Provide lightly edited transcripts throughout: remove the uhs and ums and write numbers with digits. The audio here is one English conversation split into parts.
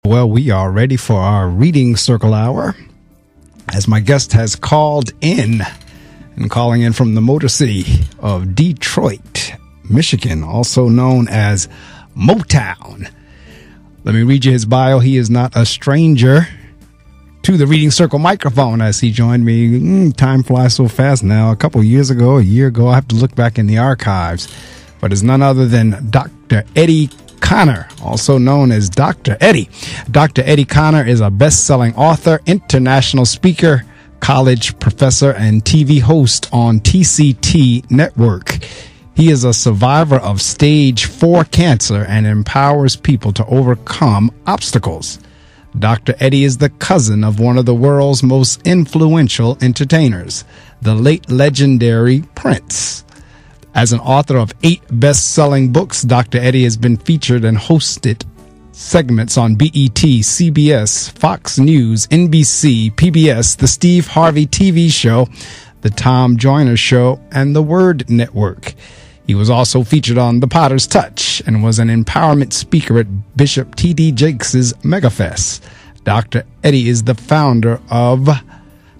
Well, we are ready for our reading circle hour, as my guest has called in, and calling in from the Motor City of Detroit, Michigan, also known as Motown. Let me read you his bio. He is not a stranger to the Reading Circle microphone as he joined me. Time flies so fast now. A year ago, I have to look back in the archives, but it's none other than Dr. Eddie Connor, also known as Dr. Eddie. Dr. Eddie Connor is a best-selling author, international speaker, college professor, and TV host on TCT Network. He is a survivor of stage 4 cancer and empowers people to overcome obstacles. Dr. Eddie is the cousin of one of the world's most influential entertainers, the late legendary Prince. As an author of 8 best-selling books, Dr. Eddie has been featured and hosted segments on BET, CBS, Fox News, NBC, PBS, the Steve Harvey TV Show, the Tom Joyner Show, and the Word Network. He was also featured on The Potter's Touch and was an empowerment speaker at Bishop T.D. Jakes' MegaFest. Dr. Eddie is the founder of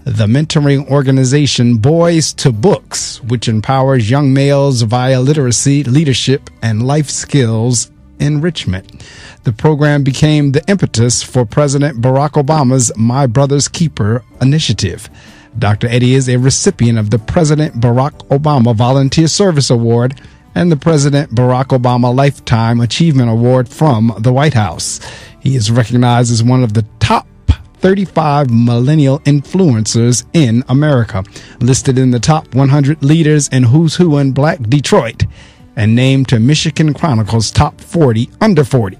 the mentoring organization Boys to Books, which empowers young males via literacy, leadership, and life skills enrichment. The program became the impetus for President Barack Obama's My Brother's Keeper initiative. Dr. Eddie is a recipient of the President Barack Obama Volunteer Service Award and the President Barack Obama Lifetime Achievement Award from the White House. He is recognized as one of the top 35 millennial influencers in America, listed in the top 100 leaders in Who's Who in Black Detroit, and named to Michigan Chronicle's top 40 under 40.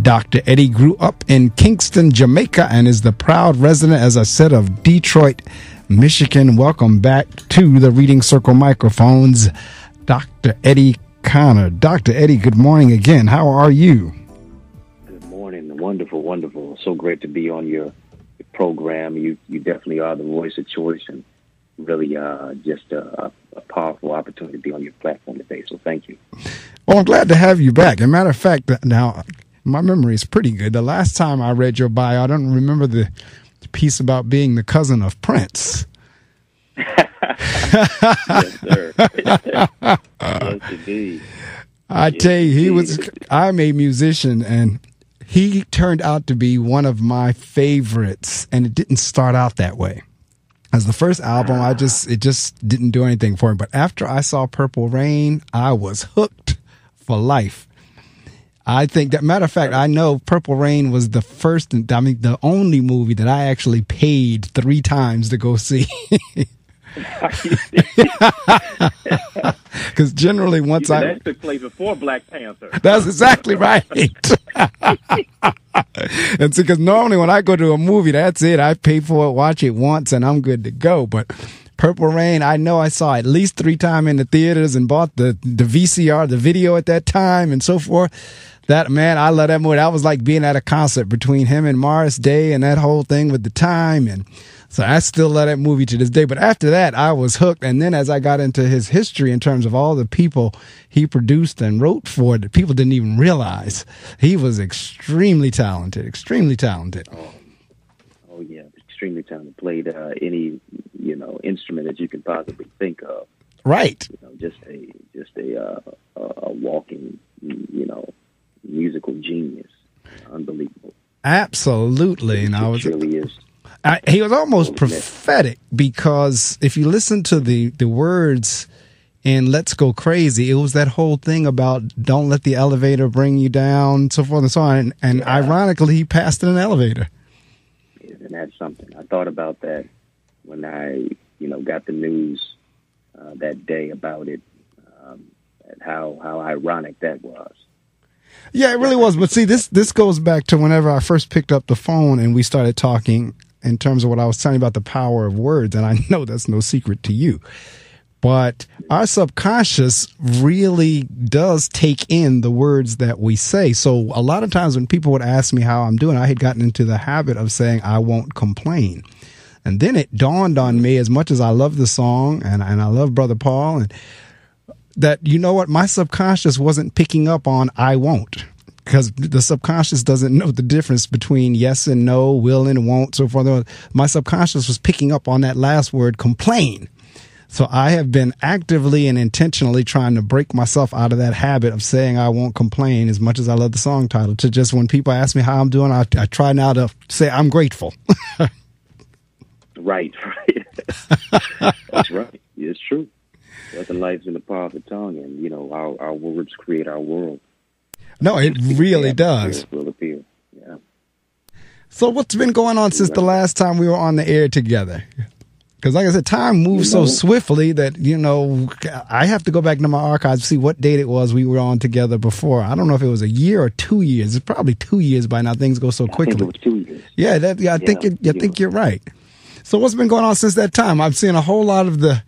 Dr. Eddie grew up in Kingston, Jamaica, and is the proud resident, as I said, of Detroit, Michigan. Welcome back to the Reading Circle microphones, Dr. Eddie Connor. Dr. Eddie, good morning again. How are you? Wonderful, wonderful. So great to be on your program. You definitely are the voice of choice, and really just a powerful opportunity to be on your platform today. So thank you. Well, I'm glad to have you back. As a matter of fact, now my memory is pretty good. The last time I read your bio, I don't remember the piece about being the cousin of Prince. Yes, sir. Yes, indeed. I tell you, I'm a musician, and he turned out to be one of my favorites, and it didn't start out that way. As the first album, it just didn't do anything for me. But after I saw Purple Rain, I was hooked for life. I think that, matter of fact, I know Purple Rain was the only movie that I actually paid 3 times to go see. Because generally that took place before Black Panther. That's exactly right. And see, because normally when I go to a movie, that's it. I pay for it, watch it once, and I'm good to go. But Purple Rain, I know I saw at least 3 times in the theaters and bought the VCR, the video at that time, and so forth. That, man, I love that movie. That was like being at a concert between him and Morris Day and that whole thing with the time. And so I still love that movie to this day. But after that, I was hooked. And then as I got into his history in terms of all the people he produced and wrote for that people didn't even realize, he was extremely talented, extremely talented. Oh yeah, extremely talented. Played any, instrument that you can possibly think of. Right. Just a walking, musical genius. Unbelievable. Absolutely. And really is. He was almost prophetic, because if you listen to the words in Let's Go Crazy, it was that whole thing about don't let the elevator bring you down, so forth and so on. And ironically, he passed in an elevator. And that's something. I thought about that when I, got the news that day about it, and how ironic that was. Yeah, it really was. But see, this goes back to whenever I first picked up the phone and we started talking in terms of what I was telling you about the power of words. And I know that's no secret to you. But our subconscious really does take in the words that we say. So a lot of times when people would ask me how I'm doing, I had gotten into the habit of saying, I won't complain. And then it dawned on me, as much as I love the song and I love Brother Paul, and that, you know what, my subconscious wasn't picking up on I won't. because the subconscious doesn't know the difference between yes and no, will and won't, so forth. My subconscious was picking up on that last word, complain. So I have been actively and intentionally trying to break myself out of that habit of saying I won't complain, as much as I love the song title, to just when people ask me how I'm doing, I try now to say I'm grateful. Right. That's right. It's true. That's the life's in the power of the tongue, and, you know, our words create our world. No, it really does. Will appear. Yeah. So what's been going on since the last time we were on the air together? Because like I said, time moves so swiftly that, you know, I have to go back to my archives to see what date it was we were on together before. I don't know if it was a year or 2 years. It's probably 2 years by now. Things go so quickly. I think it was 2 years. Yeah, I think you're right. So what's been going on since that time? I've seen a whole lot of the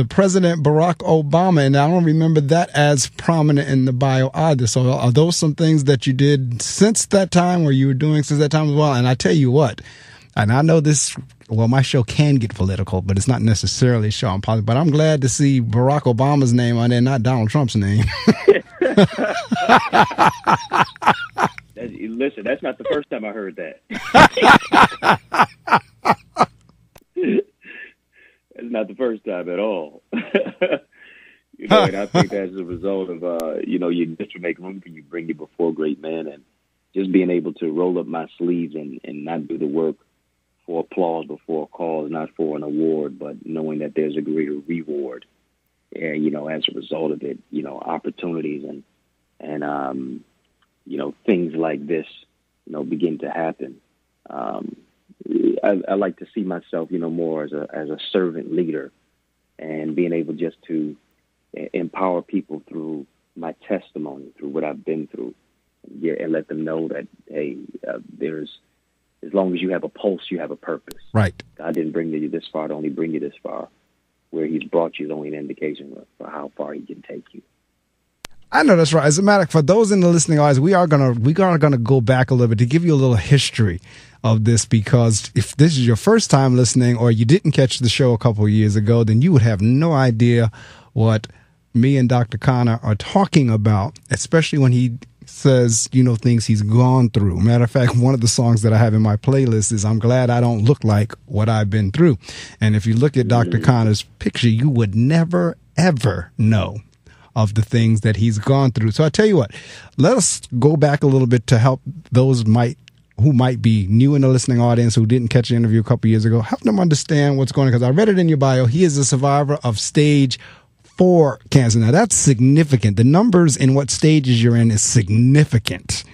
President Barack Obama, and I don't remember that as prominent in the bio either. So are those some things that you did since that time, or you were doing since that time as well? And I tell you what, and I know this, well, my show can get political, but it's not necessarily a show on politics. But I'm glad to see Barack Obama's name on there, not Donald Trump's name. Listen, that's not the first time I heard that. That's not the first time at all. You know, and I think that's a result of, you know, you just to make room for you, bring you before great men, and just being able to roll up my sleeves and not do the work for applause, but for a cause, not for an award, but knowing that there's a greater reward. And, you know, as a result of it, you know, opportunities and you know, things like this, you know, begin to happen. I like to see myself, you know, more as a servant leader, and being able just to empower people through my testimony, through what I've been through, and let them know that, hey, as long as you have a pulse, you have a purpose. Right. God didn't bring you this far to only bring you this far. Where He's brought you is only an indication for how far He can take you. I know that's right. As a matter of fact, for those in the listening audience, we are gonna go back a little bit to give you a little history of this, because if this is your first time listening, or you didn't catch the show a couple of years ago, then you would have no idea what me and Dr. Connor are talking about, especially when he says, you know, things he's gone through. Matter of fact, one of the songs that I have in my playlist is I'm Glad I Don't Look Like What I've Been Through. And if you look at Dr. Connor's picture, you would never, ever know of the things that he's gone through. So I tell you what, let us go back a little bit to help those who might be new in the listening audience, who didn't catch the interview a couple years ago, help them understand what's going on. Because I read it in your bio. He is a survivor of stage 4 cancer. Now that's significant. The numbers in what stages you're in is significant.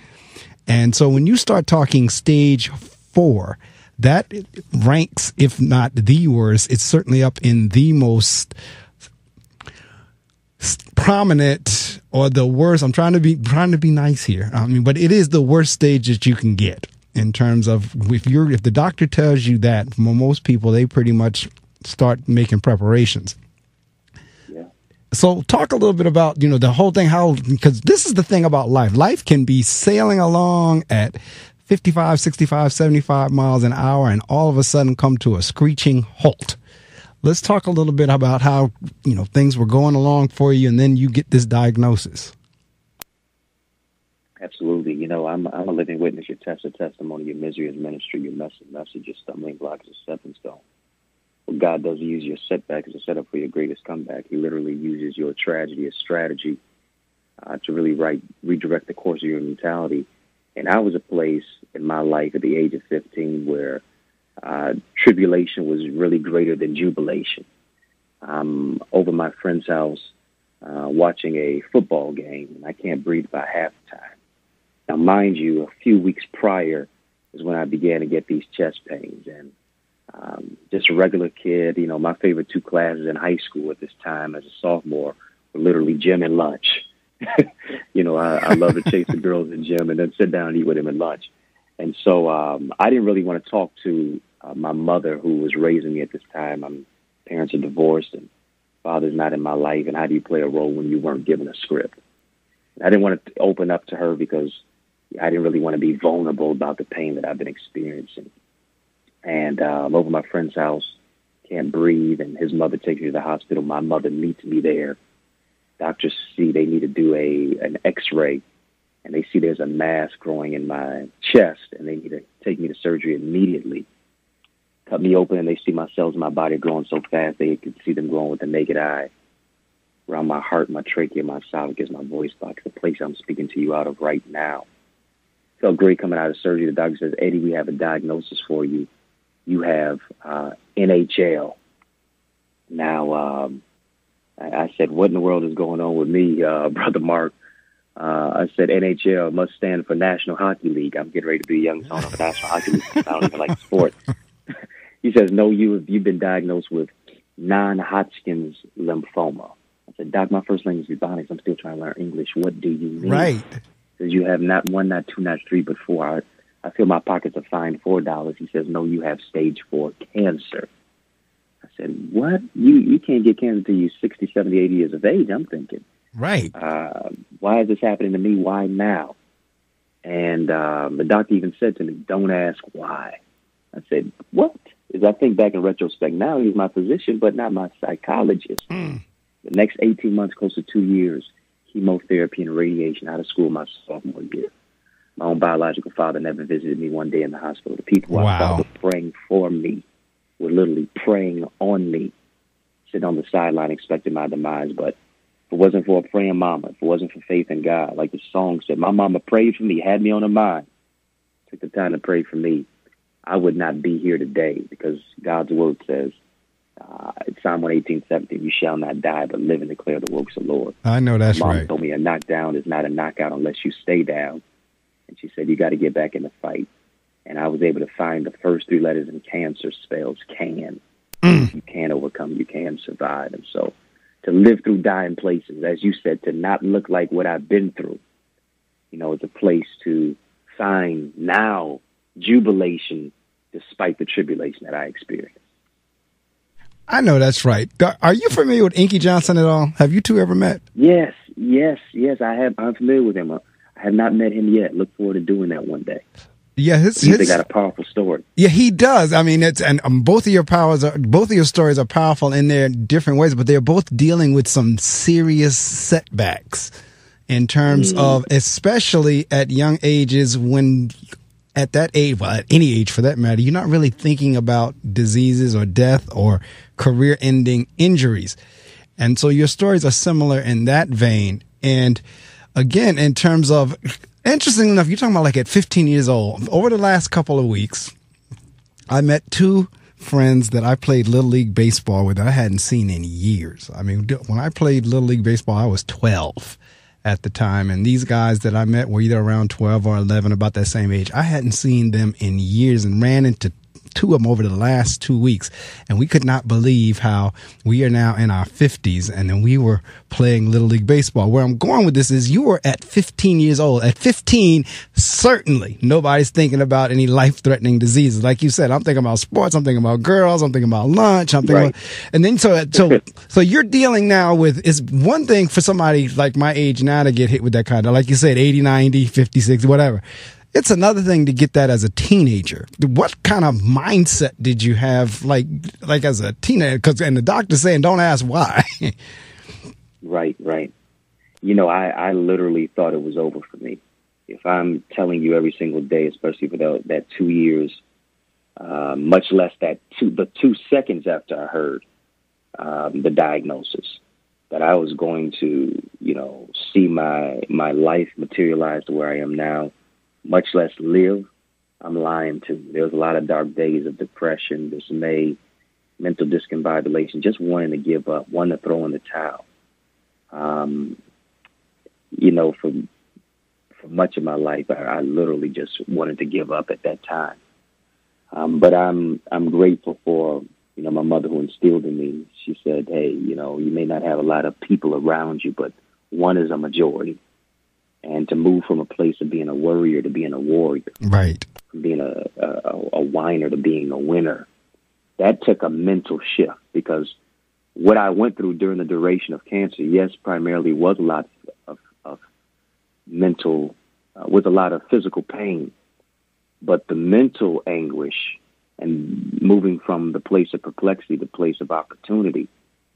And so when you start talking stage 4, that ranks, if not the worst, it's certainly up in the most prominent, or the worst. I'm trying to be nice here. I mean, but it is the worst stage that you can get in terms of if the doctor tells you that, for most people, they pretty much start making preparations. Yeah. So talk a little bit about, you know, the whole thing, because this is the thing about life. Life can be sailing along at 55, 65, 75 miles an hour and all of a sudden come to a screeching halt. Let's talk a little bit about how, you know, things were going along for you, and then you get this diagnosis. Absolutely. You know, I'm a living witness. Your test is testimony, your misery is ministry, your message is stumbling block is a stepping stone. What God does, He uses your setback as a setup for your greatest comeback. He literally uses your tragedy as strategy to really redirect the course of your mentality. And I was a place in my life at the age of 15 where tribulation was really greater than jubilation. Over my friend's house, watching a football game, and I can't breathe by halftime. Now, mind you, a few weeks prior is when I began to get these chest pains, and just a regular kid. You know, my favorite 2 classes in high school at this time as a sophomore were literally gym and lunch. You know, I love to chase the girls in gym and then sit down and eat with them at lunch. And so I didn't really want to talk to my mother, who was raising me at this time. My parents are divorced, and father's not in my life. And how do you play a role when you weren't given a script? And I didn't want to open up to her because I didn't really want to be vulnerable about the pain that I've been experiencing. And over my friend's house, can't breathe, and his mother takes me to the hospital. My mother meets me there. Doctors see they need to do an X-ray, and they see there's a mass growing in my chest, and they need to take me to surgery immediately. Cut me open, and they see my cells in my body growing so fast they could see them growing with the naked eye around my heart, my trachea, my esophagus, my voice box, the place I'm speaking to you out of right now. Felt great coming out of surgery. The doctor says, Eddie, we have a diagnosis for you. You have NHL. Now, I said, what in the world is going on with me, Brother Mark? I said, NHL must stand for National Hockey League. I'm getting ready to be a young son of a National Hockey League. I don't even like the sport. He says, no, you've been diagnosed with non-Hodgkin's lymphoma. I said, Doc, my first language is Ebonics. I'm still trying to learn English. What do you mean? Right. He says, you have not one, not two, not three, but four. I feel my pockets are fined $4. He says, no, you have stage 4 cancer. I said, what? You can't get cancer until you're 60, 70, 80 years of age, I'm thinking. Right. Why is this happening to me? Why now? And the doctor even said to me, don't ask why. I said, what? As I think back in retrospect now, he's my physician, but not my psychologist. The next 18 months, close to 2 years, chemotherapy and radiation out of school my sophomore year. My own biological father never visited me one day in the hospital. The people I thought were praying for me were literally praying on me, sitting on the sideline expecting my demise. But if it wasn't for a praying mama, if it wasn't for faith in God, like the song said, my mama prayed for me, had me on her mind, took the time to pray for me, I would not be here today, because God's word says, it's Psalm 118:17, you shall not die, but live and declare the works of the Lord. I know that's Mom right. told me a knockdown is not a knockout unless you stay down. And she said, you got to get back in the fight. And I was able to find the first 3 letters in cancer spells can. You can overcome, you can survive. And so to live through dying places, as you said, to not look like what I've been through, it's a place to find now jubilation despite the tribulation that I experienced. I know that's right. Are you familiar with Inky Johnson at all? Have you two ever met? Yes, I have. I'm familiar with him. I have not met him yet. Look forward to doing that one day. Yeah, He's got a powerful story. Yeah, he does. I mean, both of your stories are powerful in their different ways, but they're both dealing with some serious setbacks in terms of, especially at young ages, when at that age, well, at any age for that matter, you're not really thinking about diseases or death or career-ending injuries. And so your stories are similar in that vein. And again, in terms of, interesting enough, you're talking about like at 15 years old. Over the last couple of weeks, I met 2 friends that I played Little League Baseball with that I hadn't seen in years. I mean, when I played Little League Baseball, I was 12 at the time. And these guys that I met were either around 12 or 11, about that same age. I hadn't seen them in years and ran into 2 of them over the last 2 weeks. And we could not believe how we are now in our 50s. And then we were playing Little League Baseball. Where I'm going with this is you were at 15 years old. At 15, certainly nobody's thinking about any life-threatening diseases. Like you said, I'm thinking about sports. I'm thinking about girls. I'm thinking about lunch. I'm thinking about, and then so you're dealing now with, it's one thing for somebody like my age now to get hit with that kind of, like you said, 80, 90, 50, 60, whatever. It's another thing to get that as a teenager. What kind of mindset did you have, like as a teenager? And the doctor's saying, don't ask why. Right. I literally thought it was over for me. If I'm telling you every single day, especially for that 2 years, much less the 2 seconds after I heard the diagnosis, that I was going to, see my life materialize to where I am now, much less live, I'm lying to you. There was a lot of dark days of depression, dismay, mental discombobulation, just wanting to give up, wanting to throw in the towel. For much of my life, I literally just wanted to give up at that time. But I'm grateful for, my mother who instilled in me. She said, hey, you may not have a lot of people around you, but one is a majority. And to move from a place of being a worrier to being a warrior, right? From being a whiner to being a winner, that took a mental shift, because what I went through during the duration of cancer, yes, primarily was a lot of mental, with a lot of physical pain, but the mental anguish and moving from the place of perplexity to the place of opportunity,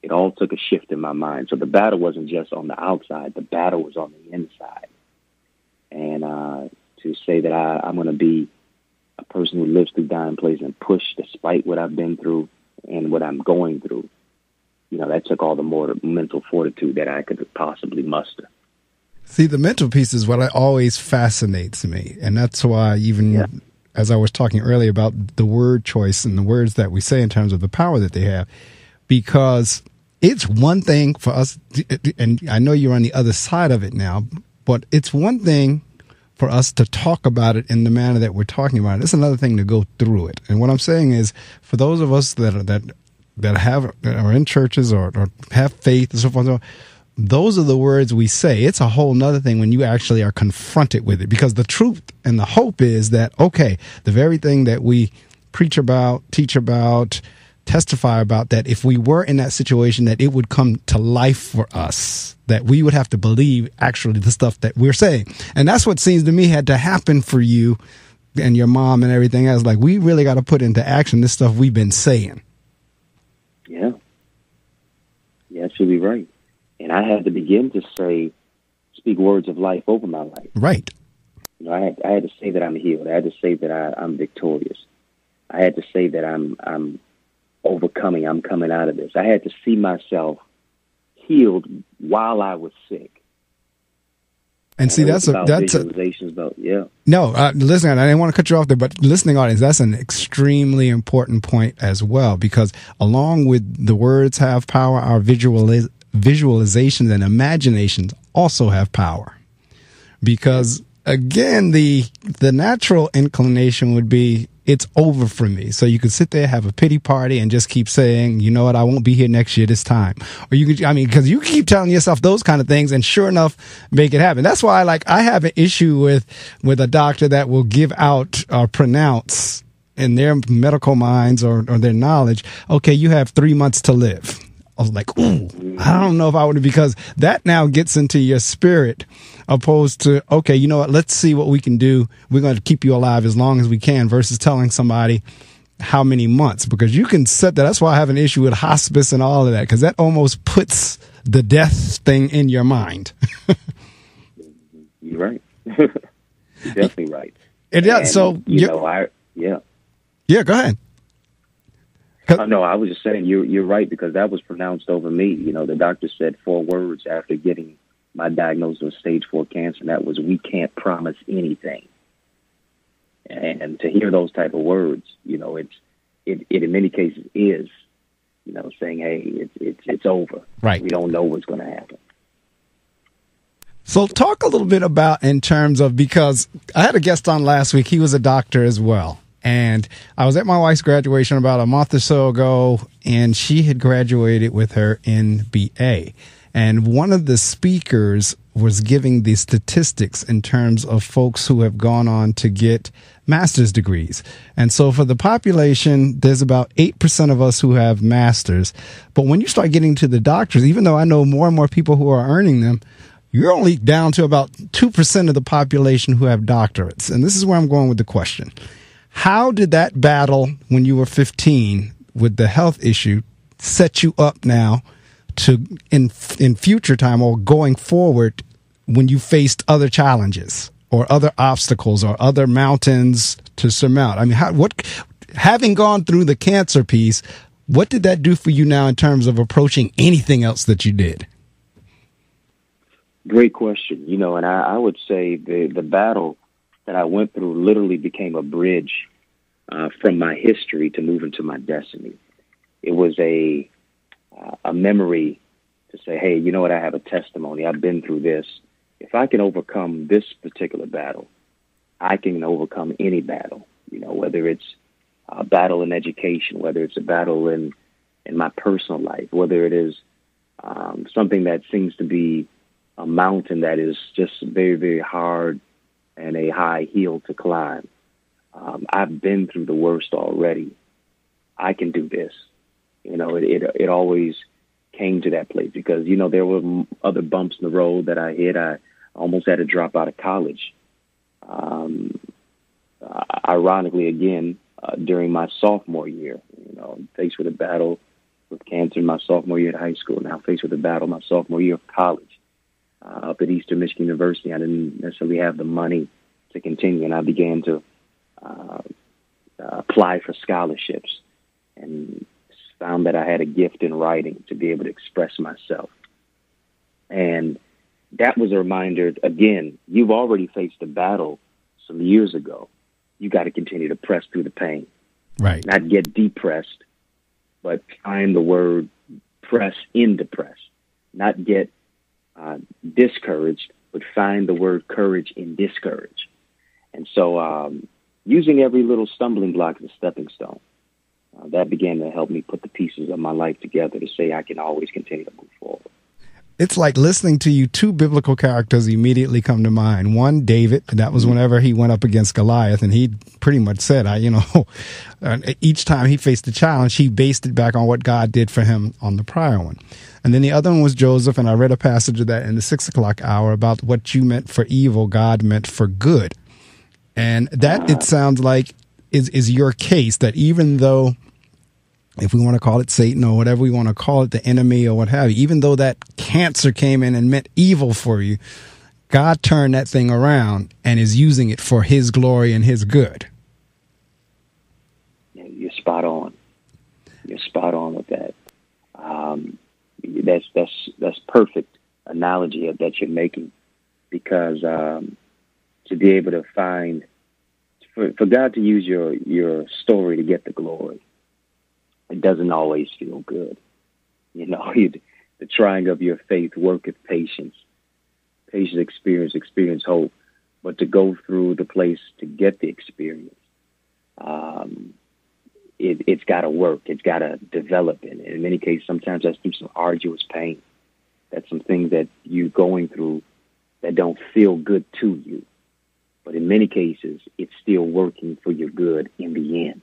it all took a shift in my mind. So the battle wasn't just on the outside, the battle was on the inside. and to say that I'm going to be a person who lives through dying place and push despite what I've been through and what I'm going through. That took all the more mental fortitude that I could possibly muster. See, the mental piece is what always fascinates me. And that's why even as I was talking earlier about the word choice and the words that we say in terms of the power that they have, because it's one thing for us, and I know you're on the other side of it now, but it's one thing for us to talk about it in the manner that we're talking about it. It's another thing to go through it. And what I'm saying is, for those of us that are in churches or have faith and so forth, those are the words we say. It's a whole nother thing when you actually are confronted with it, because the truth and the hope is that, okay, the very thing that we preach about, teach about, testify about, that if we were in that situation, that it would come to life for us, that we would have to believe actually the stuff that we're saying. And that's what seems to me had to happen for you and your mom and everything else. Like, we really got to put into action this stuff we've been saying. Yeah. Yeah, absolutely right. And I had to begin to speak words of life over my life. Right. I had to say that I'm healed. I had to say that I'm victorious. I had to say that I'm overcoming. I'm coming out of this. I had to see myself healed while I was sick. And see, that's visualizations about, yeah. No, listen, I didn't want to cut you off there, but listening audience, that's an extremely important point as well, because along with the words have power, our visualizations and imaginations also have power. Because again, the natural inclination would be, it's over for me. So you could sit there, have a pity party, and just keep saying, you know what, I won't be here next year this time. Or you could, because you keep telling yourself those kind of things, and sure enough, make it happen. That's why, I have an issue with a doctor that will give out or pronounce in their medical minds or their knowledge, okay, you have 3 months to live. I was like, ooh, I don't know if I would, because that now gets into your spirit, opposed to, okay, you know what, let's see what we can do. We're going to keep you alive as long as we can, versus telling somebody how many months, because you can set that. That's why I have an issue with hospice and all of that, because that almost puts the death thing in your mind. You're right. You're definitely right. Yeah. So, yeah. Yeah, go ahead. No, I was just saying you're right, because that was pronounced over me. The doctor said 4 words after getting my diagnosis of stage 4 cancer, and that was, we can't promise anything. And to hear those type of words, it in many cases is, saying, hey, it's over. Right. We don't know what's going to happen. So talk a little bit about, in terms of, because I had a guest on last week. He was a doctor as well. And I was at my wife's graduation about a month or so ago, and she had graduated with her MBA. And one of the speakers was giving the statistics in terms of folks who have gone on to get master's degrees. And so for the population, there's about 8% of us who have masters. But when you start getting to the doctors, even though I know more and more people who are earning them, you're only down to about 2% of the population who have doctorates. And this is where I'm going with the question. How did that battle when you were 15 with the health issue set you up now to in future time, or going forward, when you faced other challenges or other obstacles or other mountains to surmount? I mean, having gone through the cancer piece, what did that do for you now in terms of approaching anything else that you did? Great question. And I would say the battle that I went through literally became a bridge from my history to move into my destiny. It was a memory to say, hey, you know what, I have a testimony. I've been through this. If I can overcome this particular battle, I can overcome any battle, whether it's a battle in education, whether it's a battle in my personal life, whether it is something that seems to be a mountain that is just very, very hard and a high hill to climb. I've been through the worst already. I can do this. It always came to that place, because, there were other bumps in the road that I hit. I almost had to drop out of college. Ironically, again, during my sophomore year, faced with a battle with cancer in my sophomore year at high school, now faced with a battle my sophomore year of college. up at Eastern Michigan University. I didn't necessarily have the money to continue, and I began to apply for scholarships and found that I had a gift in writing to be able to express myself. And that was a reminder, again, you've already faced a battle some years ago. You got to continue to press through the pain. Right. Not get depressed, but find the word press into press. Not get discouraged, but find the word courage in discourage. And so using every little stumbling block as a stepping stone, that began to help me put the pieces of my life together to say I can always continue to move forward. It's like listening to you. Two biblical characters immediately come to mind. One, David, and that was whenever he went up against Goliath, and he pretty much said, each time he faced a challenge, he based it back on what God did for him on the prior one. And then the other one was Joseph, and I read a passage of that in the 6 o'clock hour about what you meant for evil, God meant for good. And that, it sounds like, is your case, that even though, if we want to call it Satan or whatever we want to call it, the enemy or what have you, even though that cancer came in and meant evil for you, God turned that thing around and is using it for his glory and his good. Yeah, you're spot on. You're spot on with that. That's perfect analogy that you're making, because to be able to find, for God to use your story to get the glory, it doesn't always feel good. The trying of your faith worketh patience. Patience experience hope. But to go through the place to get the experience, it's got to work. It's got to develop. And in many cases, sometimes that's through some arduous pain. That's some things that you're going through that don't feel good to you. But in many cases, it's still working for your good in the end.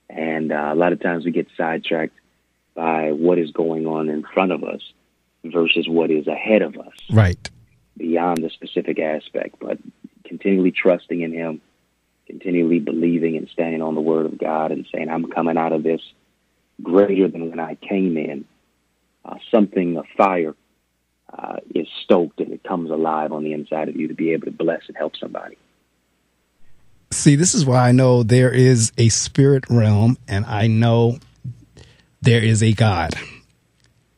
And a lot of times we get sidetracked by what is going on in front of us versus what is ahead of us. Right. Beyond the specific aspect, but continually trusting in him, continually believing and standing on the word of God and saying, I'm coming out of this greater than when I came in. A fire is stoked and it comes alive on the inside of you to be able to bless and help somebody. See, this is why I know there is a spirit realm, and I know there is a God.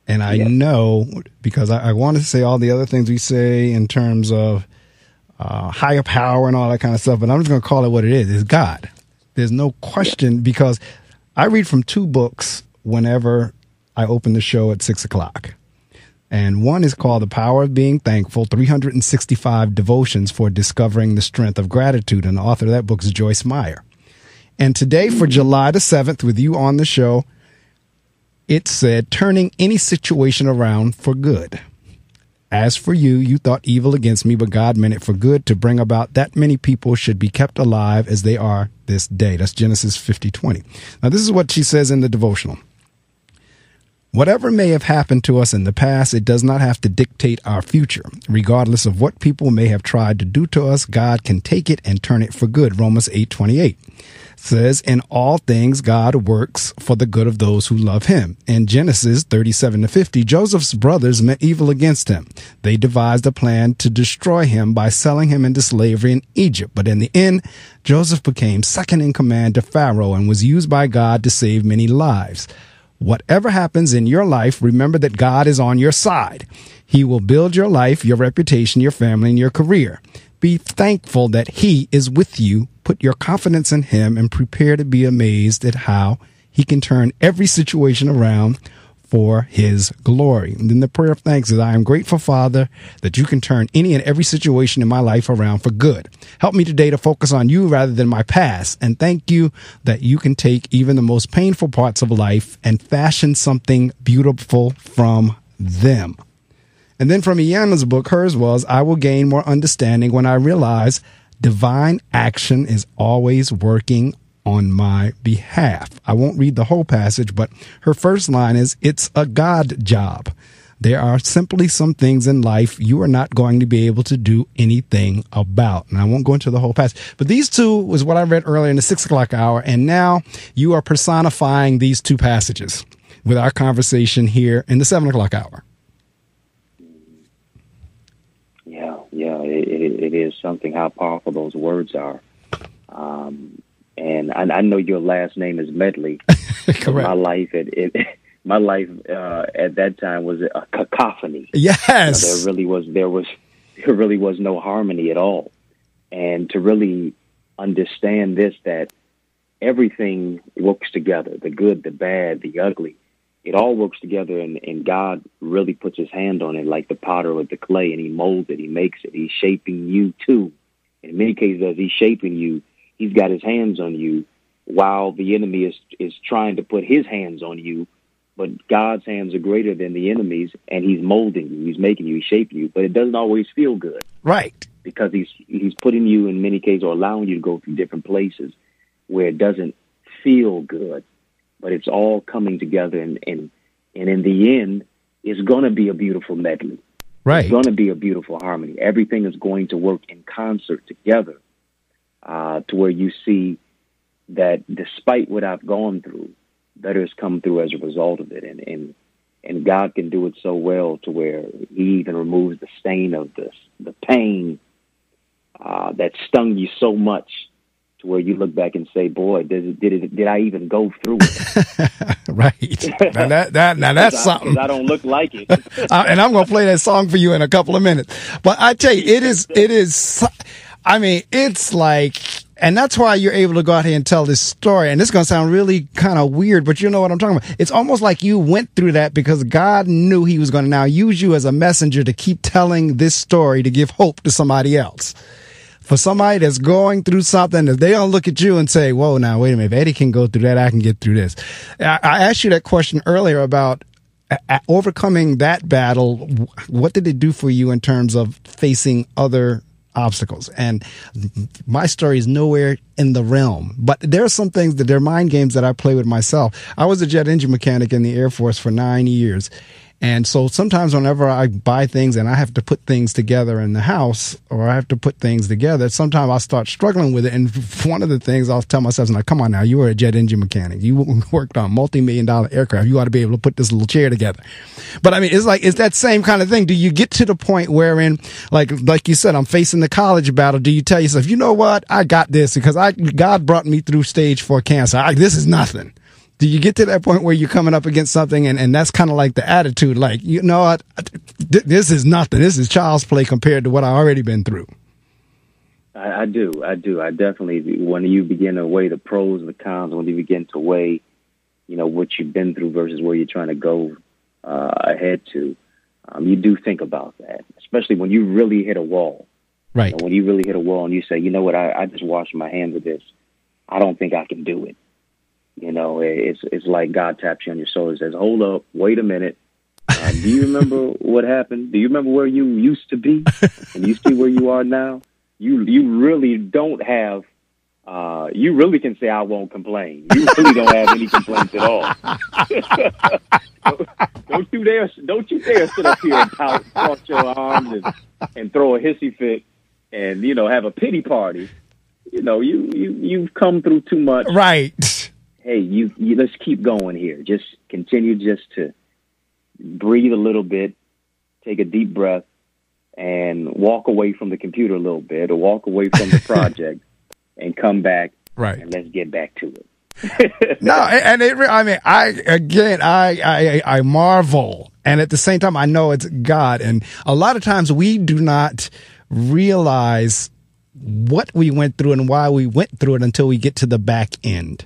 And I know, because I want to say all the other things we say in terms of higher power and all that kind of stuff, but I'm just going to call it what it is. It's God. There's no question, because I read from two books whenever I open the show at 6 o'clock. And one is called The Power of Being Thankful, 365 Devotions for Discovering the Strength of Gratitude. And the author of that book is Joyce Meyer. And today, for July the 7th, with you on the show, it said, turning any situation around for good. As for you, you thought evil against me, but God meant it for good, to bring about that many people should be kept alive as they are this day. That's Genesis 50:20. Now, this is what she says in the devotional. Whatever may have happened to us in the past, it does not have to dictate our future. Regardless of what people may have tried to do to us, God can take it and turn it for good. Romans 8:28 says, in all things, God works for the good of those who love him. In Genesis 37-50, Joseph's brothers meant evil against him. They devised a plan to destroy him by selling him into slavery in Egypt. But in the end, Joseph became second in command to Pharaoh and was used by God to save many lives. Whatever happens in your life, remember that God is on your side. He will build your life, your reputation, your family, and your career. Be thankful that he is with you. Put your confidence in him and prepare to be amazed at how he can turn every situation around for his glory. And then the prayer of thanks is, I am grateful, Father, that you can turn any and every situation in my life around for good. Help me today to focus on you rather than my past. And thank you that you can take even the most painful parts of life and fashion something beautiful from them. And then from Iyanla's book, hers was, I will gain more understanding when I realize divine action is always working on my behalf. I won't read the whole passage, but her first line is, it's a God job. There are simply some things in life you are not going to be able to do anything about. And I won't go into the whole passage, but these two was what I read earlier in the 6 o'clock hour. And now you are personifying these two passages with our conversation here in the 7 o'clock hour. is something how powerful those words are. And I know your last name is Medley. Correct. My life at that time was a cacophony. Yes. There really was no harmony at all. And to really understand this, that everything works together, the good, the bad, the ugly, it all works together, and God really puts his hand on it like the potter with the clay, and he molds it, he makes it, he's shaping you too. In many cases, as he's shaping you, he's got his hands on you while the enemy is trying to put his hands on you. But God's hands are greater than the enemy's, and he's molding you, he's making you, he's shaping you. But it doesn't always feel good. Right. Because he's putting you in many cases, or allowing you to go through different places where it doesn't feel good. But it's all coming together, and in the end, it's going to be a beautiful medley. Right. It's going to be a beautiful harmony. Everything is going to work in concert together, to where you see that despite what I've gone through, better has come through as a result of it. And God can do it so well to where he even removes the stain of the pain that stung you so much, to where you look back and say, boy, did I even go through it? Right. Now that's something. I don't look like it. And I'm going to play that song for you in a couple of minutes. But I tell you, it is, I mean, it's like, and that's why you're able to go out here and tell this story. And it's going to sound really kind of weird, but you know what I'm talking about. It's almost like you went through that because God knew he was going to now use you as a messenger to keep telling this story, to give hope to somebody else. For somebody that's going through something, if they don't look at you and say, whoa, now, wait a minute, if Eddie can go through that, I can get through this. I asked you that question earlier about overcoming that battle. What did it do for you in terms of facing other obstacles? And my story is nowhere in the realm, but there are some things that they're mind games that I play with myself. I was a jet engine mechanic in the Air Force for 9 years. And so sometimes whenever I buy things and I have to put things together in the house, or I have to put things together, sometimes I'll start struggling with it. And one of the things I'll tell myself is like, come on now, you were a jet engine mechanic. You worked on multi-million-dollar aircraft. You ought to be able to put this little chair together. But I mean, it's that same kind of thing. Do you get to the point wherein, like you said, I'm facing the college battle. Do you tell yourself, you know what? I got this because God brought me through stage 4 cancer. This is nothing. Do you get to that point where you're coming up against something and that's kind of like the attitude, like, you know what, this is nothing. This is child's play compared to what I already been through. I do. I definitely, when you begin to weigh the pros and the cons, when you begin to weigh, you know, what you've been through versus where you're trying to go ahead to, you do think about that, especially when you really hit a wall. Right. You know, when you really hit a wall and you say, you know what, I just washed my hands of this. I don't think I can do it. You know, it's like God taps you on your shoulder and says, hold up, wait a minute. Do you remember what happened? Do you remember where you used to be? And you see where you are now? You really don't have, you really can say, I won't complain. You really don't have any complaints at all. Don't you dare sit up here and cross your arms and throw a hissy fit and, you know, have a pity party. You know, you've come through too much. Right. Hey, you let's keep going here. Just continue just to breathe a little bit, take a deep breath, and walk away from the computer a little bit, or walk away from the project, and come back. Right. And let's get back to it. No, and I marvel, and at the same time, I know it's God. And a lot of times we do not realize what we went through and why we went through it until we get to the back end.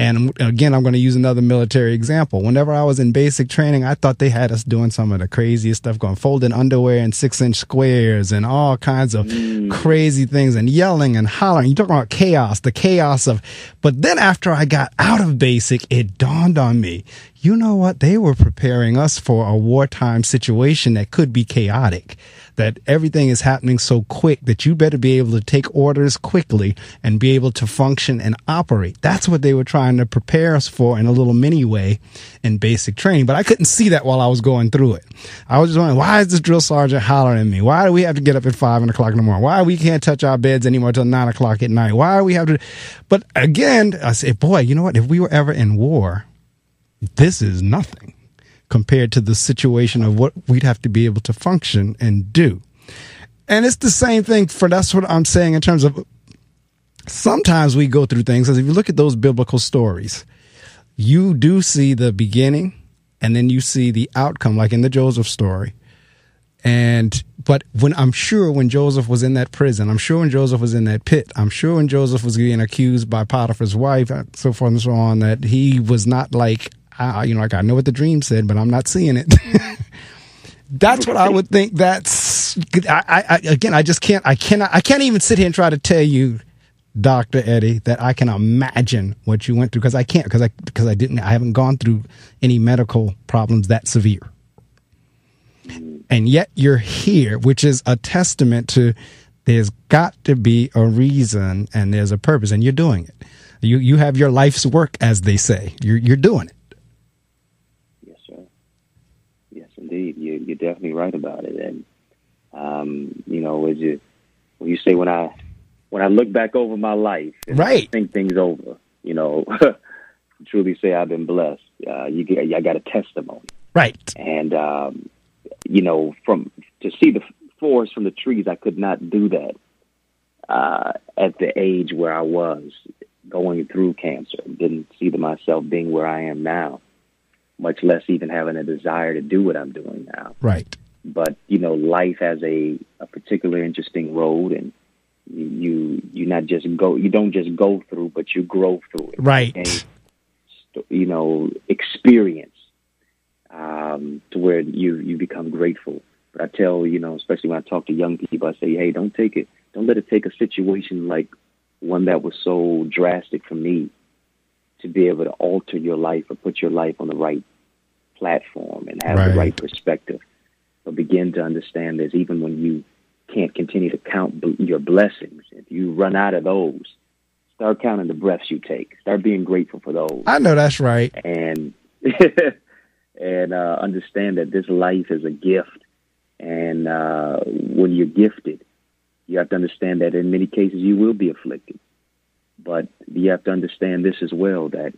And again, I'm going to use another military example. Whenever I was in basic training, I thought they had us doing some of the craziest stuff, going folding underwear in 6-inch squares and all kinds of crazy things, and yelling and hollering. You talk about chaos, the chaos of, but then after I got out of basic, it dawned on me, you know what? They were preparing us for a wartime situation that could be chaotic, that everything is happening so quick that you better be able to take orders quickly and be able to function and operate. That's what they were trying to prepare us for in a little mini way in basic training. But I couldn't see that while I was going through it. I was just wondering, why is this drill sergeant hollering at me? Why do we have to get up at 5 o'clock in the morning? Why we can't touch our beds anymore till 9 o'clock at night? Why do we have to? But again, I said, boy, you know what? If we were ever in war, this is nothing compared to the situation of what we'd have to be able to function and do. And it's the same thing that's what I'm saying in terms of sometimes we go through things. As if you look at those biblical stories, you do see the beginning and then you see the outcome, like in the Joseph story. But when Joseph was in that prison, I'm sure when Joseph was in that pit, I'm sure when Joseph was being accused by Potiphar's wife, so forth and so on, that he was not like, like I know what the dream said, but I'm not seeing it. That's what I would think. I can't even sit here and try to tell you, Dr. Eddie, that I can imagine what you went through, because I can't, because I haven't gone through any medical problems that severe. And yet you're here, which is a testament to there's got to be a reason and there's a purpose, and you're doing it. You have your life's work, as they say. You're doing it. Yes, sir. Yes, indeed. You're definitely right about it. And when you say when I look back over my life, and right, I think things over, truly say I've been blessed. I got a testimony, right? And to see the forest from the trees, I could not do that at the age where I was going through cancer. Didn't see myself being where I am now, much less even having a desire to do what I'm doing now. Right. But life has a particular interesting road, and you not just go. You don't just go through, but you grow through it. Right. And, experience. To where you become grateful. But I tell, especially when I talk to young people, I say, hey, don't let it take a situation like one that was so drastic for me to be able to alter your life or put your life on the right platform and have the right perspective. But begin to understand this, even when you can't continue to count your blessings, if you run out of those, start counting the breaths you take. Start being grateful for those. I know that's right. And understand that this life is a gift. And when you're gifted, you have to understand that in many cases you will be afflicted. But you have to understand this as well, that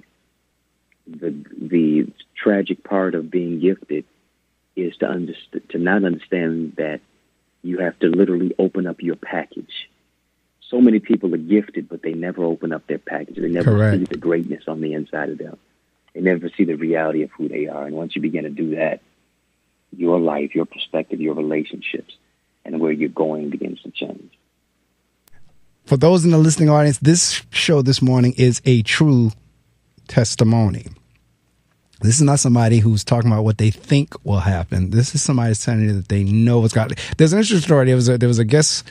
the tragic part of being gifted is to not understand that you have to literally open up your package. So many people are gifted, but they never open up their package. They never see the greatness on the inside of them. They never see the reality of who they are. And once you begin to do that, your life, your perspective, your relationships, and where you're going begins to change. For those in the listening audience, this show this morning is a true testimony. This is not somebody who's talking about what they think will happen. This is somebody telling you that they know what's got. There's an interesting story. There was a guest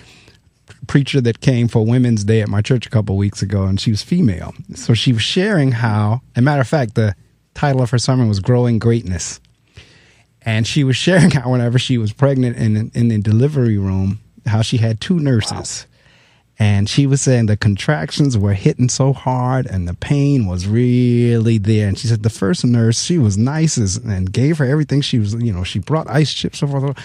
preacher that came for Women's Day at my church a couple of weeks ago, and she was female. So she was sharing how, as a matter of fact, the title of her sermon was Growing Greatness. And she was sharing how whenever she was pregnant in the delivery room, how she had two nurses. Wow. And she was saying the contractions were hitting so hard and the pain was really there. And she said the first nurse, she was nice and gave her everything. She was, she brought ice chips, so forth.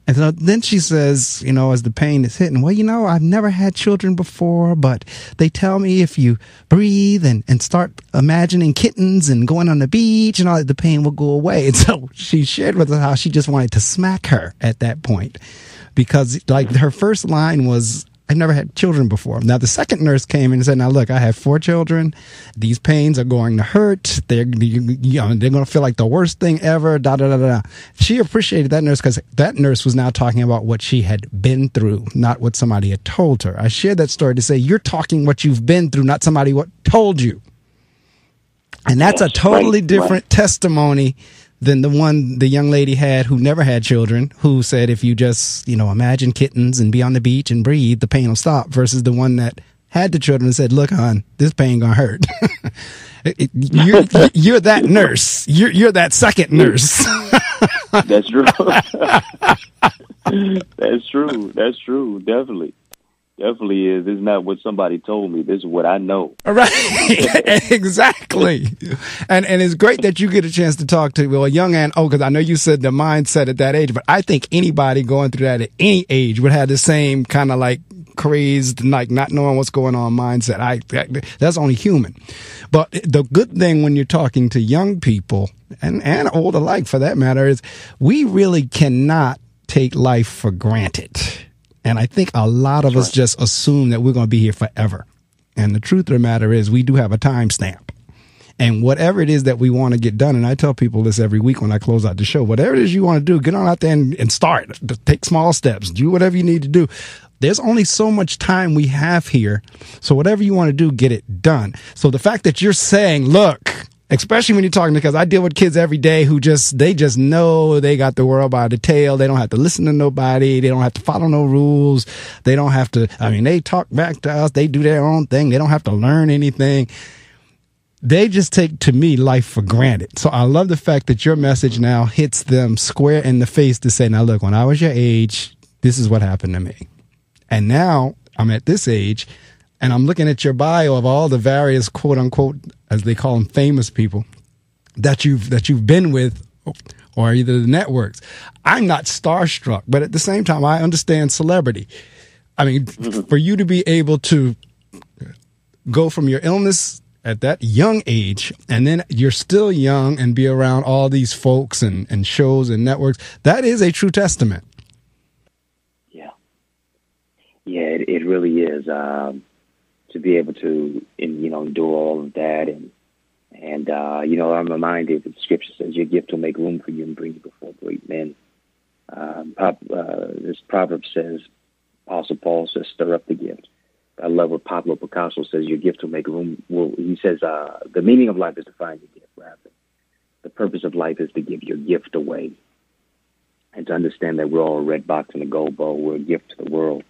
And so then she says, as the pain is hitting, well, I've never had children before, but they tell me if you breathe and start imagining kittens and going on the beach and all that, the pain will go away. And so she shared with us how she just wanted to smack her at that point because her first line was, I've never had children before. Now, the second nurse came in and said, now, look, I have 4 children. These pains are going to hurt. They're going to feel like the worst thing ever, She appreciated that nurse because that nurse was now talking about what she had been through, not what somebody had told her. I shared that story to say you're talking what you've been through, not somebody what told you. And that's a totally different testimony than the young lady had who never had children, who said if you just, imagine kittens and be on the beach and breathe, the pain will stop, versus the one that had the children and said, look, hon, this pain gonna hurt. You're that nurse. You're that second nurse. That's true. That's true. Definitely is. This is not what somebody told me. This is what I know. Right. Exactly. And it's great that you get a chance to talk to a young and because I know you said the mindset at that age, but I think anybody going through that at any age would have the same kind of like crazed, like not knowing what's going on mindset. That's only human. But the good thing when you're talking to young people and old alike for that matter is we really cannot take life for granted. And I think a lot of us just assume that we're going to be here forever. And the truth of the matter is we do have a timestamp. And whatever it is that we want to get done, and I tell people this every week when I close out the show, whatever it is you want to do, get on out there and start. Take small steps. Do whatever you need to do. There's only so much time we have here. So whatever you want to do, get it done. So the fact that you're saying, look, especially when you're talking, because I deal with kids every day who they just know they got the world by the tail. They don't have to listen to nobody. They don't have to follow no rules. They don't have to, they talk back to us. They do their own thing. They don't have to learn anything. They just take, to me, life for granted. So I love the fact that your message now hits them square in the face to say, now, look, when I was your age, this is what happened to me. And now I'm at this age and I'm looking at your bio of all the various, quote unquote, as they call them, famous people that you've been with, or either the networks. I'm not starstruck, but at the same time, I understand celebrity. For you to be able to go from your illness at that young age, and then you're still young and be around all these folks and shows and networks, that is a true testament. Yeah, it really is. To be able to, endure all of that. And I'm reminded that Scripture says your gift will make room for you and bring you before great men. This proverb says, Apostle Paul says, stir up the gift. I love what Pablo Picasso says, your gift will make room. Well, he says, the meaning of life is to find your gift, rather. The purpose of life is to give your gift away. And to understand that we're all a red box and a gold bowl. We're a gift to the world.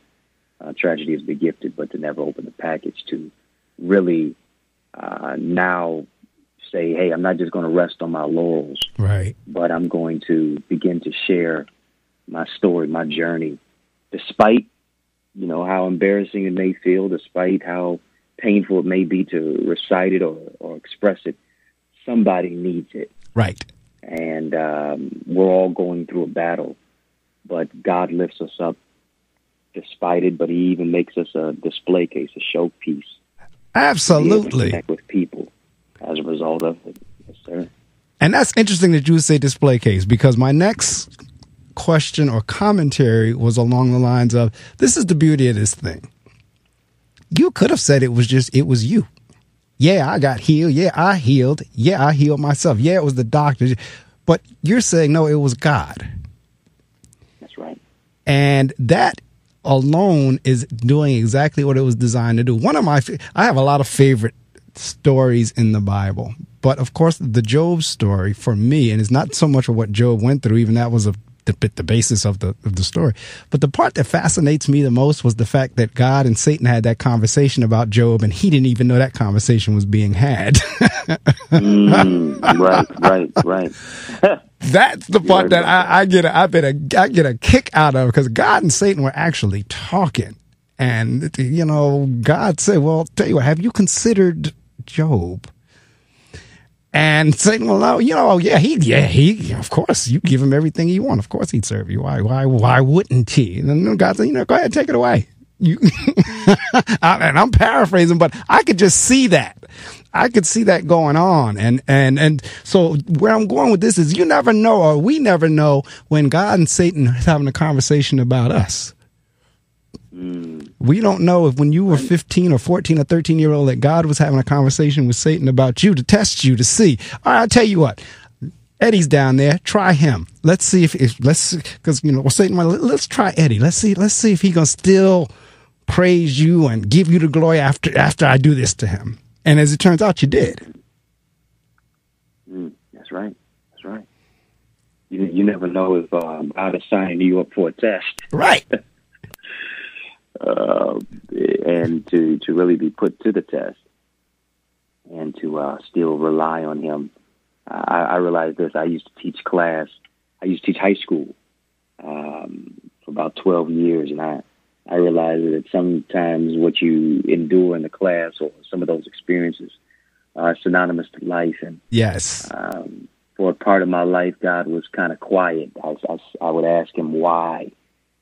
Tragedy is to be gifted, but to never open the package. To really now say, hey, I'm not just going to rest on my laurels. Right. But I'm going to begin to share my story, my journey, despite how embarrassing it may feel, despite how painful it may be to recite it or express it. Somebody needs it. Right. And we're all going through a battle, but God lifts us up despite it, but he even makes us a display case, a showpiece. Absolutely. Connect with people as a result of it. Yes, sir. And that's interesting that you would say display case, because my next question or commentary was along the lines of, this is the beauty of this thing. You could have said it was you. Yeah, I got healed. Yeah, I healed. Yeah, I healed myself. Yeah, it was the doctor. But you're saying, no, it was God. That's right. And that alone is doing exactly what it was designed to do. I have a lot of favorite stories in the Bible, but of course the Job story for me, and it's not so much of what Job went through, even that was the basis of the story. But the part that fascinates me the most was the fact that God and Satan had that conversation about Job, and he didn't even know that conversation was being had. Right. That's the part that I get a kick out of, because God and Satan were actually talking. And, God said, well, tell you what, have you considered Job? And Satan will know, he, of course, you give him everything he wants. Of course he'd serve you. Why wouldn't he? And then God said, go ahead, take it away. And I'm paraphrasing, but I could just see that. I could see that going on. And so where I'm going with this is, you never know, or we never know, when God and Satan is having a conversation about us. We don't know if when you were 15 or 14 or 13-year-old that God was having a conversation with Satan about you to test you, to see. All right, I'll tell you what. Eddie's down there. Try him. Let's see because Satan, let's try Eddie. Let's see if he gonna still praise you and give you the glory after I do this to him. And as it turns out, you did. That's right. You never know if God is signing you up for a test. Right. And to really be put to the test and to still rely on him. I realized this. I used to teach high school for about 12 years, and I realized that sometimes what you endure in the class or some of those experiences are synonymous to life. And yes, for a part of my life, God was kind of quiet. I would ask him, why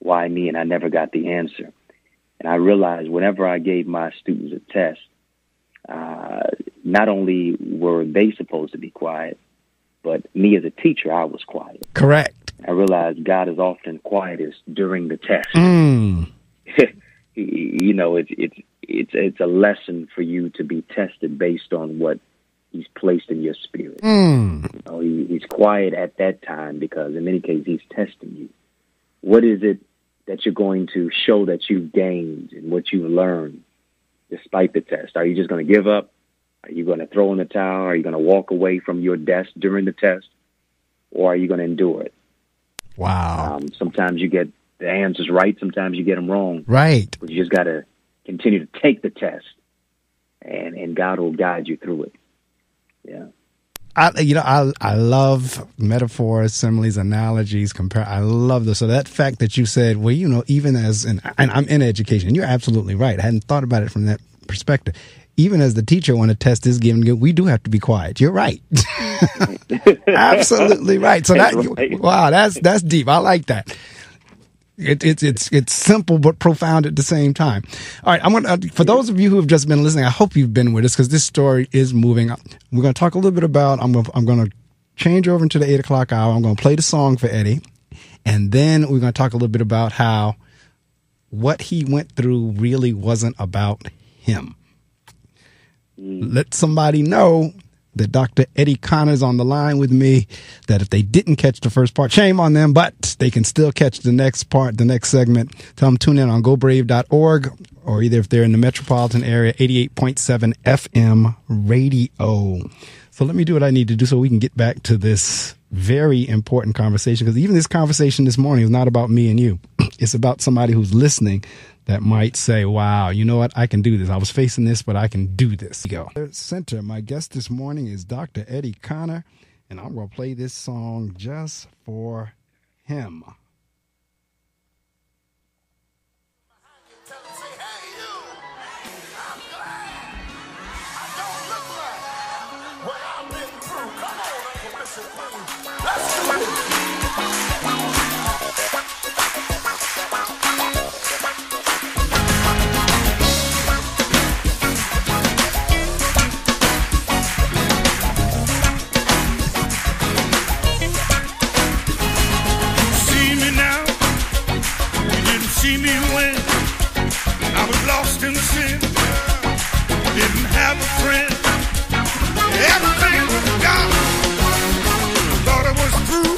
me? And I never got the answer. And I realized whenever I gave my students a test, not only were they supposed to be quiet, but me as a teacher, I was quiet. Correct. I realized God is often quietest during the test. you know, it's a lesson for you to be tested based on what he's placed in your spirit. You know, he's quiet at that time because in many cases he's testing you. What is it that you're going to show that you've gained and what you've learned despite the test? Are you just going to give up? Are you going to throw in the towel? Are you going to walk away from your desk during the test? Or are you going to endure it? Wow. Sometimes you get the answers right. Sometimes you get them wrong. Right. But you just got to continue to take the test, and God will guide you through it. Yeah. I love metaphors, similes, analogies, I love this. So that fact that you said, well, you know, even as, and I'm in education, you're absolutely right. I hadn't thought about it from that perspective. Even as the teacher, when a test is given, we do have to be quiet. You're right. Absolutely right. So wow, that's deep. I like that. It's simple but profound at the same time. All right, I'm going to, for those of you who have just been listening, I hope you've been with us because this story is moving. We're going to talk a little bit about, I'm going to change over into the 8 o'clock hour. I'm going to play the song for Eddie. And then we're going to talk a little bit about how what he went through really wasn't about him. Let somebody know that Dr. Eddie Connor's on the line with me, that if they didn't catch the first part, shame on them, but they can still catch the next part, the next segment. Tell them tune in on gobrave.org, or either if they're in the metropolitan area, 88.7 FM radio. So let me do what I need to do so we can get back to this very important conversation, because even this conversation this morning is not about me and you. It's about somebody who's listening that might say, wow, you know what? I can do this. I was facing this, but I can do this. Go. Center. My guest this morning is Dr. Eddie Connor, and I'm going to play this song just for him. See me when I was lost in sin, didn't have a friend, everything was gone, thought it was true,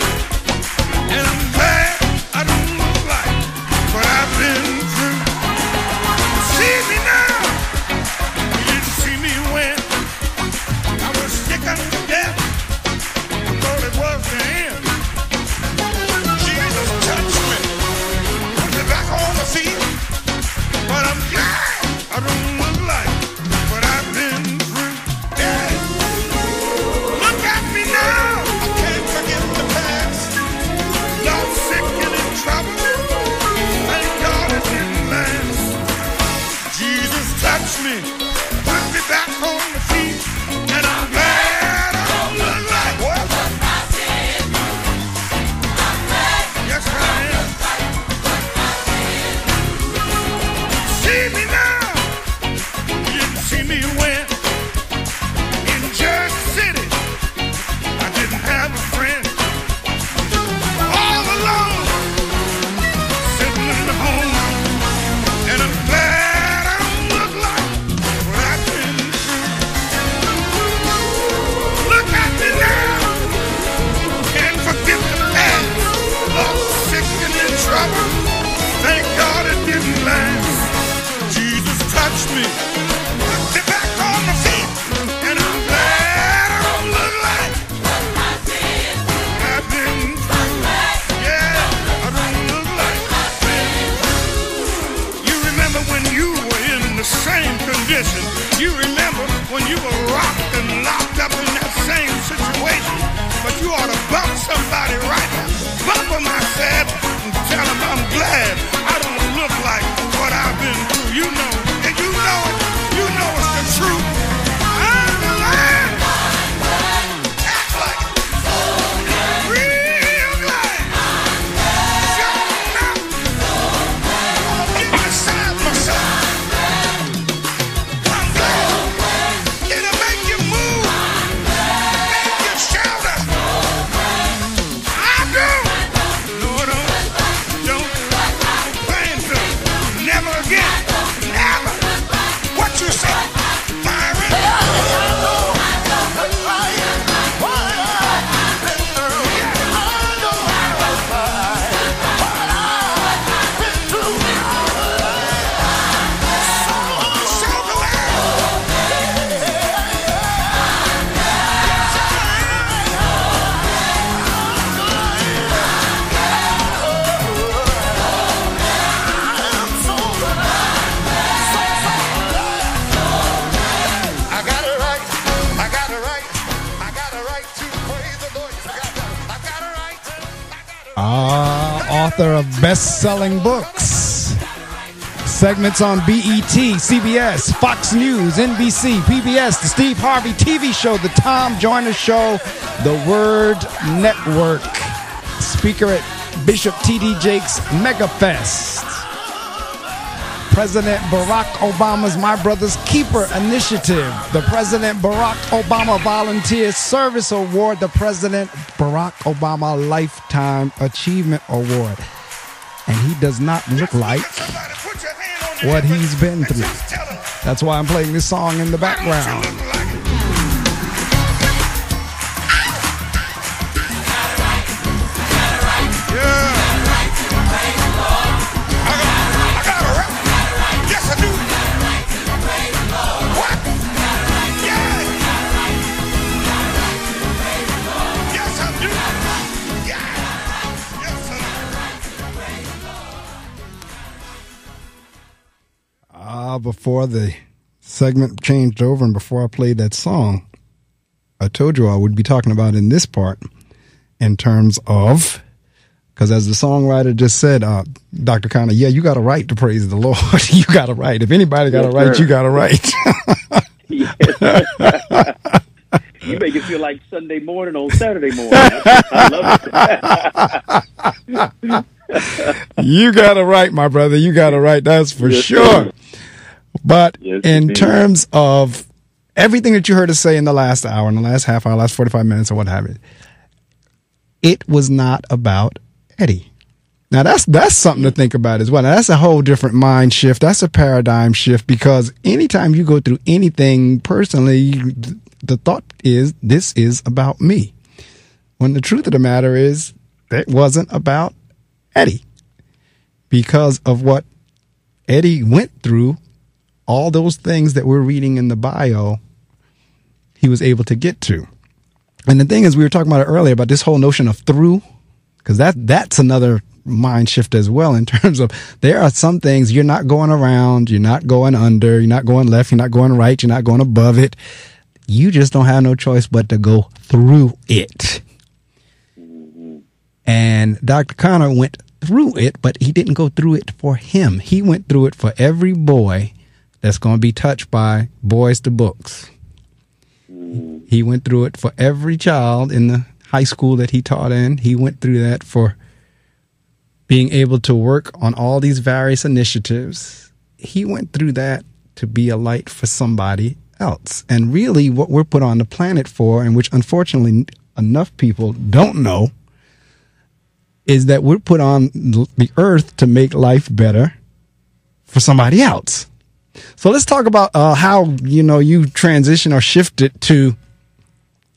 I got a right. I got a right to praise the Lord. I got a right. Author of best-selling books. Segments on BET, CBS, Fox News, NBC, PBS, the Steve Harvey TV Show, the Tom Joyner Show, the Word Network. Speaker at Bishop T.D. Jake's MegaFest. President Barack Obama's My Brother's Keeper Initiative. The President Barack Obama Volunteer Service Award. The President Barack Obama Lifetime Achievement Award. And he does not look like what he's been through. That's why I'm playing this song in the background. Before the segment changed over and before I played that song, I told you I would be talking about in this part in terms of, because as the songwriter just said, Dr. Connor, yeah, you got a right to praise the Lord. You got a right. If anybody got a right, you got a right. You make it feel like Sunday morning on Saturday morning. I love it. You got a right, my brother. You got a right. That's for sure. But in terms of everything that you heard us say in the last hour, in the last half hour, last 45 minutes or what have you, it was not about Eddie. Now, that's something to think about as well. Now, that's a whole different mind shift. That's a paradigm shift, because anytime you go through anything personally, the thought is, this is about me. When the truth of the matter is, it wasn't about Eddie. Because of what Eddie went through, all those things that we're reading in the bio, he was able to get to. And the thing is, we were talking about it earlier about this whole notion of through, because that's another mind shift as well, in terms of there are some things you're not going around, you're not going under, you're not going left, you're not going right, you're not going above it. You just don't have no choice but to go through it. And Dr. Connor went through it, but he didn't go through it for him. He went through it for every boy that's going to be touched by Boys to Books. He went through it for every child in the high school that he taught in. He went through that for being able to work on all these various initiatives. He went through that to be a light for somebody else. And really what we're put on the planet for, and which unfortunately enough people don't know, is that we're put on the earth to make life better for somebody else. So let's talk about how, you transition or shifted to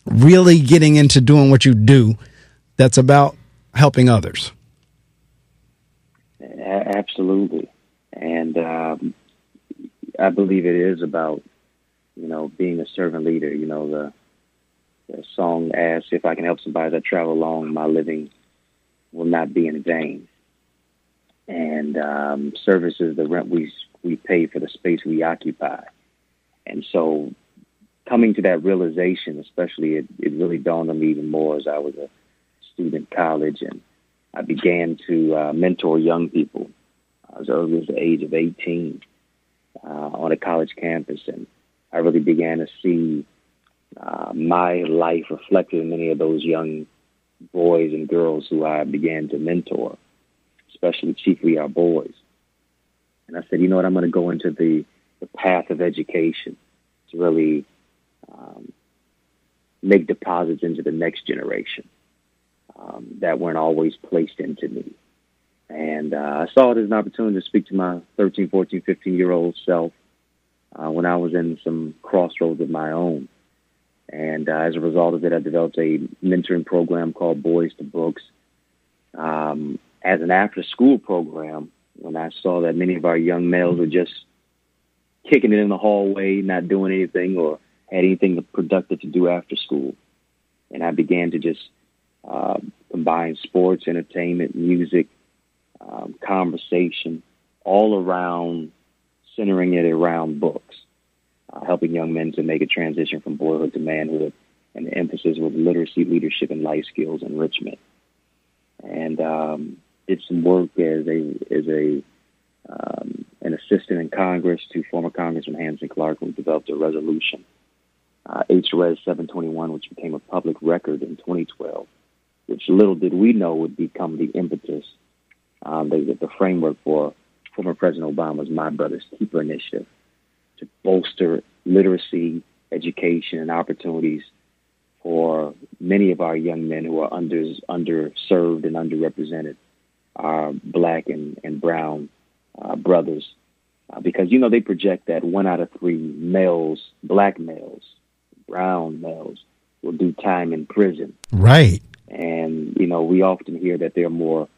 really getting into doing what you do that's about helping others. Absolutely. And I believe it is about, being a servant leader. The song asks, if I can help somebody as I travel along, my living will not be in vain. And service is the rent we pay for the space we occupy. And so coming to that realization, especially, it really dawned on me even more as I was a student in college, and I began to mentor young people as early as the age of 18 on a college campus. And I really began to see my life reflected in many of those young boys and girls who I began to mentor, especially chiefly our boys. And I said, I'm going to go into the path of education to really make deposits into the next generation that weren't always placed into me. And I saw it as an opportunity to speak to my 13, 14, 15-year-old self when I was in some crossroads of my own. And as a result of it, I developed a mentoring program called Boys to Books as an after-school program. When I saw that many of our young males were just kicking it in the hallway, not doing anything or had anything productive to do after school. And I began to just combine sports, entertainment, music, conversation, all around, centering it around books. helping young men to make a transition from boyhood to manhood. And the emphasis was literacy, leadership, and life skills enrichment. And did some work as an assistant in Congress to former Congressman Hanson Clark, who developed a resolution, HRES 721, which became a public record in 2012, which little did we know would become the impetus, the framework for former President Obama's My Brother's Keeper initiative to bolster literacy, education, and opportunities for many of our young men who are underserved and underrepresented, our black and brown brothers. Because, they project that 1 out of 3 males, black males, brown males, will do time in prison. Right. And, we often hear that there are more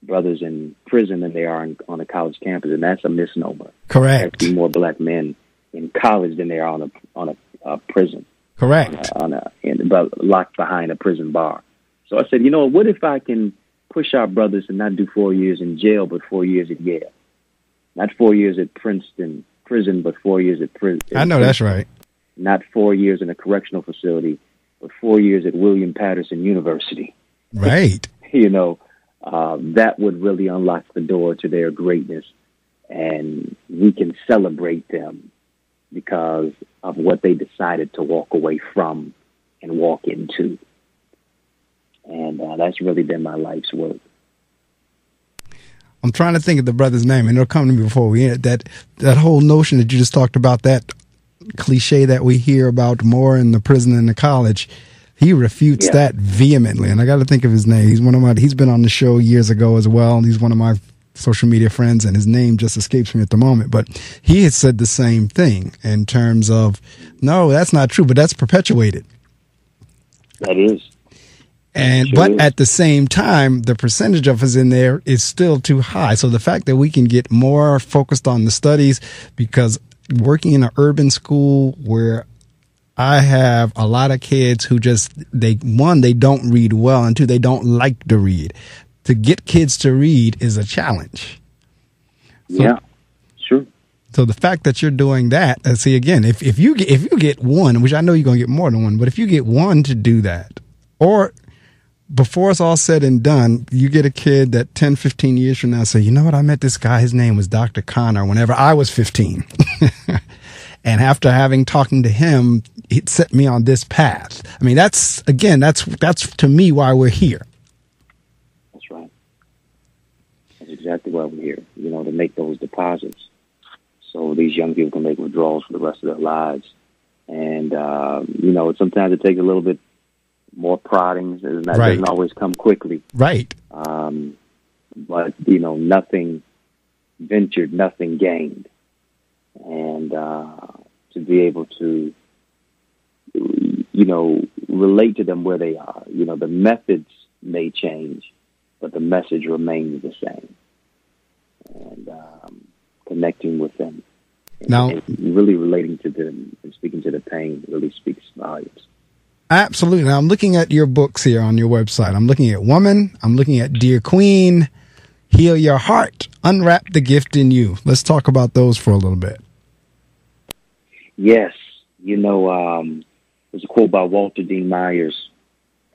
brothers in prison than there are on a college campus, and that's a misnomer. Correct. There actually more black men in college than there are on a prison. Correct. But locked behind a prison bar. So I said, what if I can push our brothers to not do 4 years in jail, but 4 years at Yale? Not 4 years at Princeton prison, but 4 years at prison. I know that's right. Not 4 years in a correctional facility, but 4 years at William Patterson University. Right. That would really unlock the door to their greatness, and we can celebrate them because of what they decided to walk away from and walk into. And that's really been my life's work. I'm trying to think of the brother's name, and it'll come to me before we end. That whole notion that you just talked about, that cliche that we hear about more in the prison than the college, he refutes that vehemently. And I got to think of his name. He's been on the show years ago as well. He's one of my social media friends, and his name just escapes me at the moment. But he had said the same thing in terms of, no, that's not true, but that's perpetuated. That is. But at the same time, the percentage of us in there is still too high. So the fact that we can get more focused on the studies, because working in an urban school where I have a lot of kids who they don't read well, and 2, they don't like to read. To get kids to read is a challenge. Yeah, sure. So the fact that you're doing that, see, again, if you get one, which I know you're going to get more than one, but if you get one to do that, or before it's all said and done, you get a kid that 10, 15 years from now say, you know what, I met this guy, his name was Dr. Connor whenever I was 15. And after talking to him, it set me on this path. I mean, that's to me why we're here. That's right. That's exactly why we're here, to make those deposits so these young people can make withdrawals for the rest of their lives. And, sometimes it takes a little bit more prodding, and that doesn't always come quickly. Right. But, nothing ventured, nothing gained. And to be able to, relate to them where they are. The methods may change, but the message remains the same. And connecting with them. And really relating to them and speaking to the pain really speaks volumes. Absolutely. Now, I'm looking at your books here on your website. I'm looking at Woman. I'm looking at Dear Queen, Heal Your Heart, Unwrap the Gift in You. Let's talk about those for a little bit. Yes. There's a quote by Walter Dean Myers,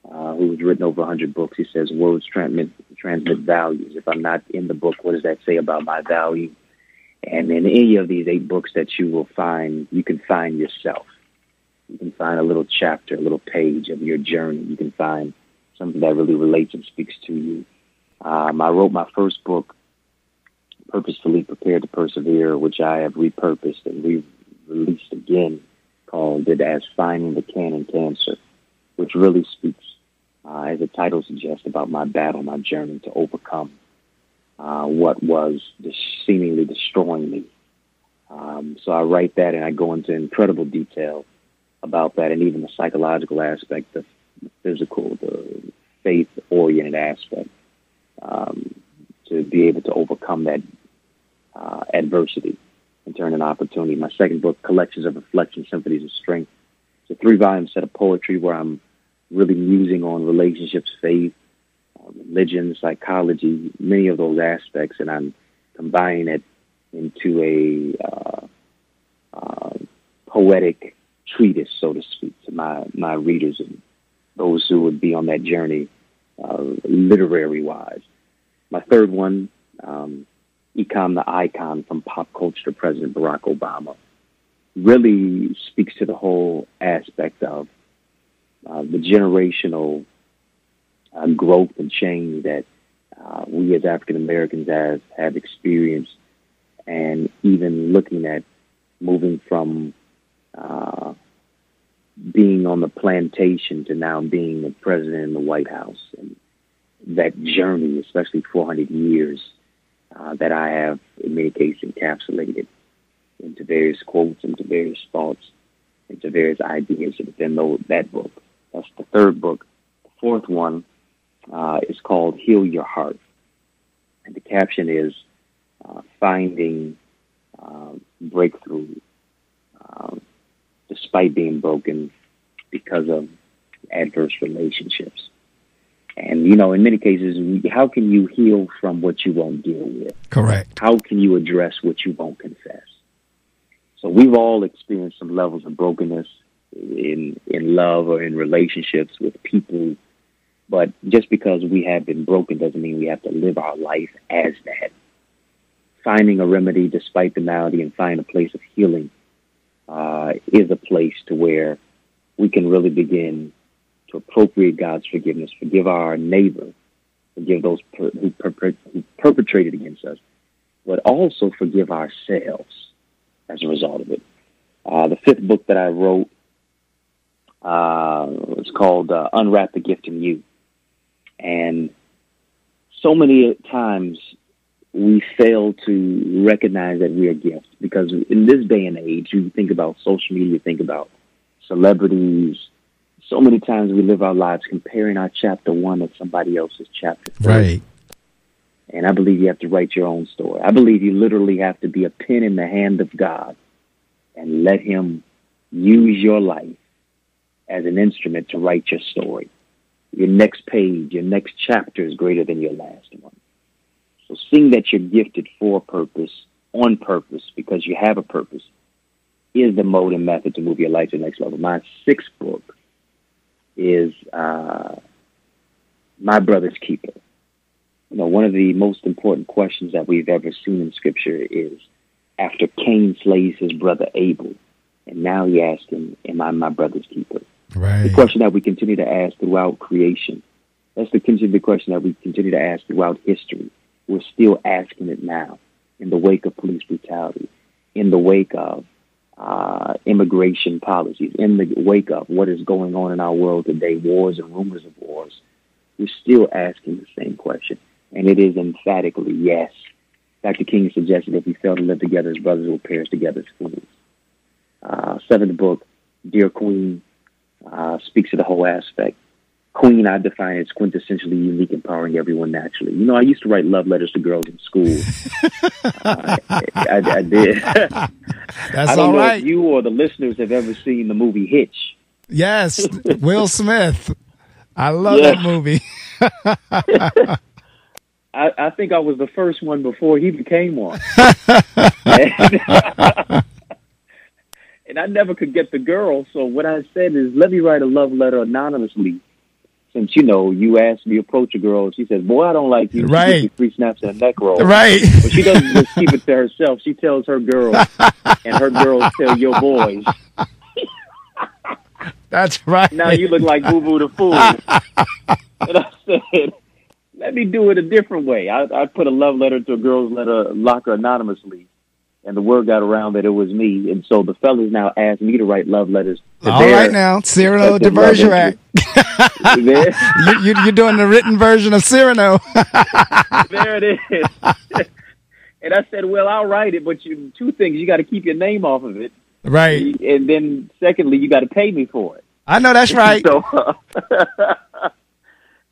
who has written over 100 books. He says, words transmit values. If I'm not in the book, what does that say about my value? And in any of these 8 books that you will find, you can find yourself. You can find a little chapter, a little page of your journey. You can find something that really relates and speaks to you. I wrote my first book, Purposefully Prepared to Persevere, which I have repurposed and re-released again, called it as Finding the Canon Cancer, which really speaks, as the title suggests, about my battle, my journey to overcome what was seemingly destroying me. So I write that, and I go into incredible detail about that, and even the psychological aspect, the physical, the faith-oriented aspect, to be able to overcome that adversity and turn an opportunity. My second book, Collections of Reflection, Symphonies of Strength. It's a 3-volume set of poetry where I'm really musing on relationships, faith, religion, psychology, many of those aspects, and I'm combining it into a poetic treatise, so to speak, to my readers and those who would be on that journey, literary-wise. My third one, Econ the Icon, from Pop Culture to President Barack Obama, really speaks to the whole aspect of the generational growth and change that we as African Americans have experienced, and even looking at moving from being on the plantation to now being the president in the White House, and that journey, especially 400 years, that I have in many cases encapsulated into various quotes, into various thoughts, into various ideas within that book. That's the third book. The fourth one is called Heal Your Heart. And the caption is finding breakthrough despite being broken because of adverse relationships. And, in many cases, how can you heal from what you won't deal with? Correct. How can you address what you won't confess? So we've all experienced some levels of brokenness in love or in relationships with people. But just because we have been broken doesn't mean we have to live our life as that. Finding a remedy despite the malady and finding a place of healing is a place to where we can really begin to appropriate God's forgiveness, forgive our neighbor, forgive those who perpetrated against us, but also forgive ourselves as a result of it. The fifth book that I wrote is called Unwrap the Gift in You. And so many times we fail to recognize that we are gifts, because in this day and age, you think about social media, you think about celebrities. So many times we live our lives comparing our chapter 1 to somebody else's chapter 3. Right. And I believe you have to write your own story. I believe you literally have to be a pen in the hand of God and let him use your life as an instrument to write your story. Your next page, your next chapter is greater than your last one. So seeing that you're gifted for a purpose, on purpose, because you have a purpose, is the mode and method to move your life to the next level. My sixth book is My Brother's Keeper. One of the most important questions that we've ever seen in Scripture is, after Cain slays his brother Abel, and now he asks him, am I my brother's keeper? Right. The question that we continue to ask throughout creation. That's the question that we continue to ask throughout history. We're still asking it now, in the wake of police brutality, in the wake of immigration policies, in the wake of what is going on in our world today, wars and rumors of wars. We're still asking the same question, and it is emphatically yes. Dr. King suggested if we fail to live together as brothers, we'll perish together as fools. Seventh book, Dear Queen, speaks to the whole aspect. Queen, I define as quintessentially unique, empowering everyone naturally. I used to write love letters to girls in school. I did. That's I don't all know right. if you or the listeners have ever seen the movie Hitch. Yes, Will Smith. I love that movie. I think I was the first one before he became one. And I never could get the girl, so what I said is, let me write a love letter anonymously. Since, you asked me to approach a girl, and she says, boy, I don't like you. Right. She gives me 3 snaps and a neck roll. Right. But she doesn't just keep it to herself. She tells her girls, and her girls tell your boys. That's right. Now you look like Boo Boo the Fool. And I said, let me do it a different way. I put a love letter to a girl's locker anonymously. And the word got around that it was me. And so the fellas now ask me to write love letters. All right now, Cyrano de Bergerac. You're doing the written version of Cyrano. There it is. And I said, well, I'll write it, but two things. You got to keep your name off of it. Right. And then secondly, you got to pay me for it. I know that's right.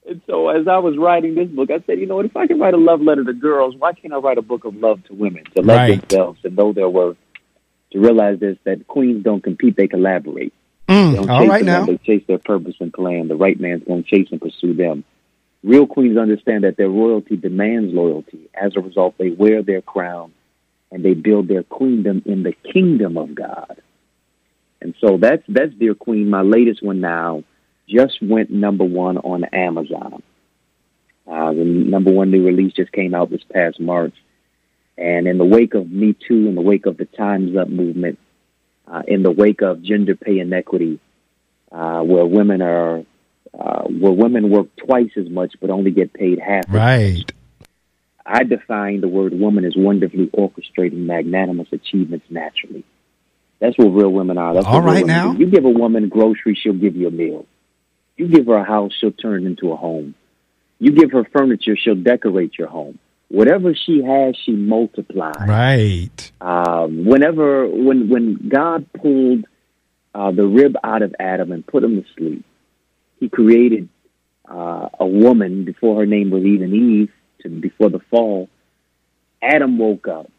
And so as I was writing this book, I said, if I can write a love letter to girls, why can't I write a book of love to women, to love themselves, to know their worth, to realize this, that queens don't compete, they collaborate. They don't all chase right them, now. they chase their purpose and plan. The right man's going to chase and pursue them. Real queens understand that their royalty demands loyalty. As a result, they wear their crown and they build their queendom in the kingdom of God. And so that's Dear Queen. My latest one now just went #1 on Amazon. The #1 new release just came out this past March. And in the wake of Me Too, in the wake of the Time's Up movement, in the wake of gender pay inequity, where women work twice as much but only get paid half. Right. I define the word woman as wonderfully orchestrating magnanimous achievements naturally. That's what real women are. That's all what right now. Do. You give a woman groceries, she'll give you a meal. You give her a house, she'll turn it into a home. You give her furniture, she'll decorate your home. Whatever she has, she multiplies. Right. When God pulled the rib out of Adam and put him to sleep, he created a woman before her name was even Eve, before the fall. Adam woke up.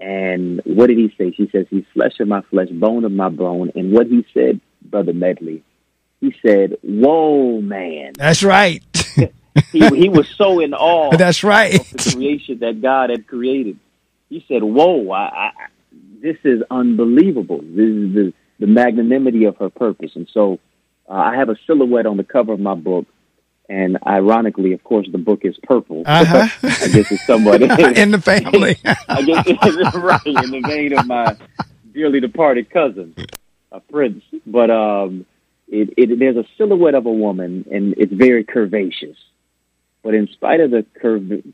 And what did he say? She says, he's flesh of my flesh, bone of my bone. And what he said, Brother Medley, he said, whoa, man. That's right. he was so in awe. That's right. Of the creation that God had created. He said, whoa, this is unbelievable. This is the magnanimity of her purpose. And so I have a silhouette on the cover of my book. And ironically, of course, the book is purple. Uh-huh. I guess it's somewhat in the family. I guess it's right in the vein of my dearly departed cousin, Prince. But there's a silhouette of a woman, and it's very curvaceous. But in spite of the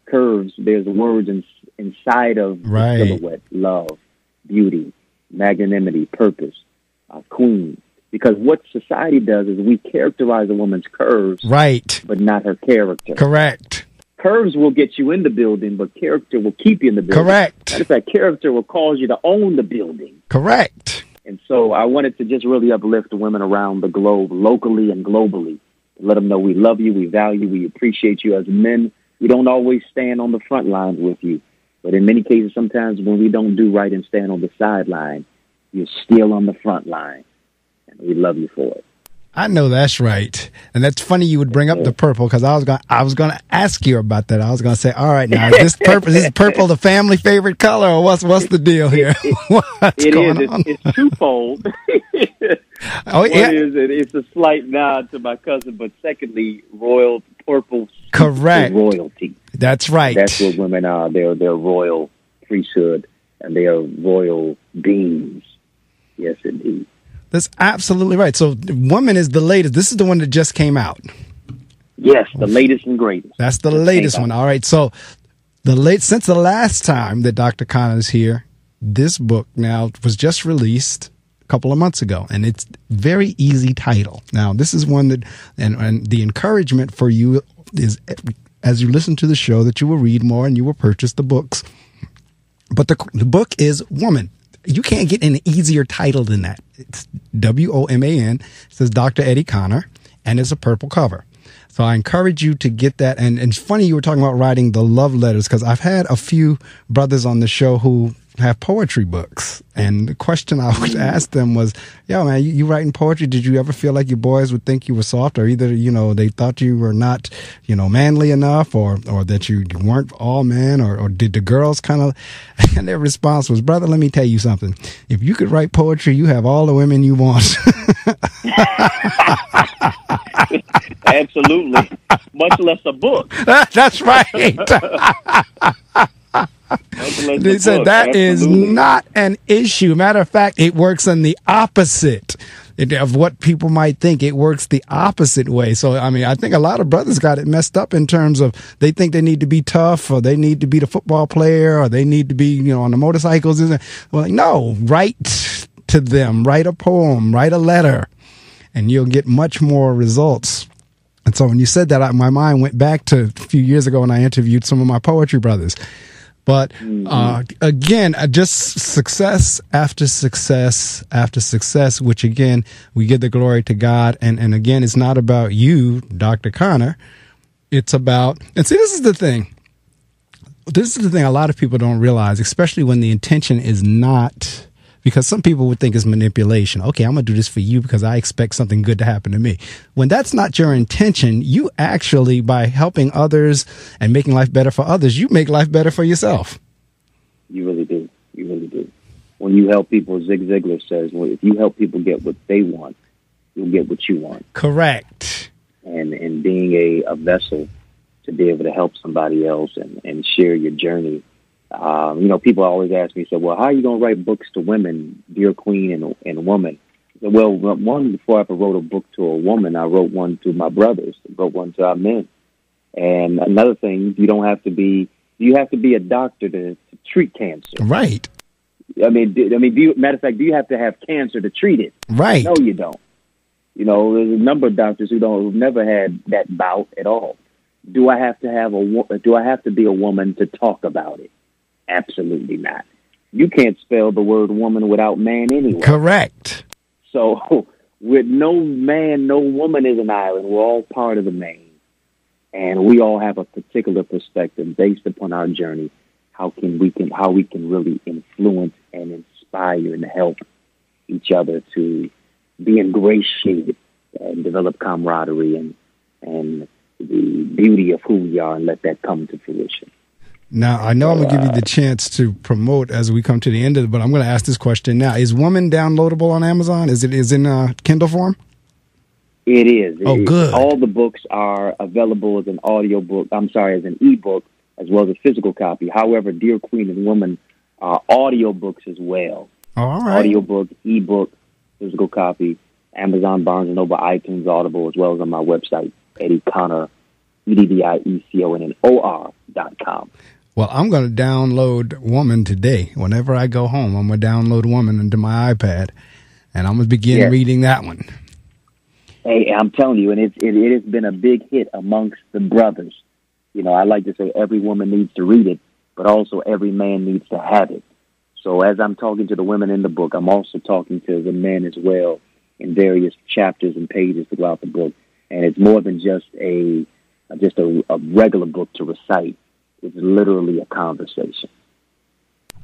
curves, there's words inside of the silhouette: love, beauty, magnanimity, purpose, queen. Because what society does is we characterize a woman's curves, right, but not her character. Correct. Curves will get you in the building, but character will keep you in the building. Correct. Matter of fact, character will cause you to own the building. Correct. And so I wanted to just really uplift the women around the globe, locally and globally, to let them know we love you, we value, we appreciate you. As men, we don't always stand on the front lines with you. But in many cases, sometimes when we don't do right and stand on the sideline, you're still on the front line. We love you for it. I know that's right, and that's funny you would bring up the purple because I was going to ask you about that. I was going to say, all right, now is purple the family favorite color, or what's the deal here? It's twofold. One is it's a slight nod to my cousin, but secondly, royal purple. Correct. Royalty. That's right. That's what women are. They're royal priesthood, and they are royal beings. Yes, indeed. That's absolutely right. So Woman is the latest. This is the one that just came out. Yes, the latest and greatest. That's the latest one. All right. So since the last time that Dr. Conner is here, this book now was just released a couple of months ago, and it's very easy title. Now, this is one that, and the encouragement for you is as you listen to the show that you will read more and you will purchase the books. But the book is Woman. You can't get an easier title than that. It's WOMAN. It says Dr. Eddie Conner, and it's a purple cover. So I encourage you to get that. And it's funny you were talking about writing the love letters, because I've had a few brothers on the show who have poetry books. And the question I would ask them was, yo, man, you writing poetry? Did you ever feel like your boys would think you were soft, or either, they thought you were not, manly enough, or that you weren't all man, or did the girls kind of, and their response was, brother, let me tell you something. If you could write poetry, you have all the women you want. Absolutely. Much less a book. That's right. They said that is not an issue. Matter of fact, it works in the opposite of what people might think. It works the opposite way. So, I think a lot of brothers got it messed up in terms of they think they need to be tough, or they need to be the football player, or they need to be, on the motorcycles. Well, no, write to them, write a poem, write a letter, and you'll get much more results. And so when you said that, my mind went back to a few years ago when I interviewed some of my poetry brothers. But again, just success after success after success, which again, we give the glory to God. And again, it's not about you, Dr. Conner. It's about, and see, this is the thing. This is the thing a lot of people don't realize, especially when the intention is not, because some people would think it's manipulation. Okay, I'm going to do this for you because I expect something good to happen to me. When that's not your intention, you actually, by helping others and making life better for others, you make life better for yourself. You really do. You really do. when you help people, Zig Ziglar says, well, if you help people get what they want, you'll get what you want. Correct. And being a vessel to be able to help somebody else and share your journey. People always ask me, so, well, how are you going to write books to women, dear queen and woman? I said, well, one, before I ever wrote a book to a woman, I wrote one to my brothers, I wrote one to our men. And another thing, you have to be a doctor to treat cancer. Right. Matter of fact, do you have to have cancer to treat it? Right. No, you don't. There's a number of doctors who've never had that bout at all. Do I have to be a woman to talk about it? Absolutely not. You can't spell the word woman without man anyway. Correct. So with no man, no woman is an island. We're all part of the main. And we all have a particular perspective based upon our journey. How we can really influence and inspire and help each other to be ingratiated and develop camaraderie and the beauty of who we are and let that come to fruition. Now, I know I'm going to give you the chance to promote as we come to the end of it, but I'm going to ask this question now. Is Woman downloadable on Amazon? Is in Kindle form? It is. Oh, good. All the books are available as an as an ebook, as well as a physical copy. However, Dear Queen and Woman are audiobooks as well. All right. Audiobook, ebook, physical copy, Amazon, Barnes & Noble, iTunes, Audible, as well as on my website, Eddie Connor, EddieConnor.com. Well, I'm going to download Woman today. Whenever I go home, I'm going to download Woman into my iPad, and I'm going to begin reading that one. Hey, I'm telling you, and it has been a big hit amongst the brothers. I like to say every woman needs to read it, but also every man needs to have it. So as I'm talking to the women in the book, I'm also talking to the men as well in various chapters and pages throughout the book. And it's more than just a regular book to recite. It's literally a conversation.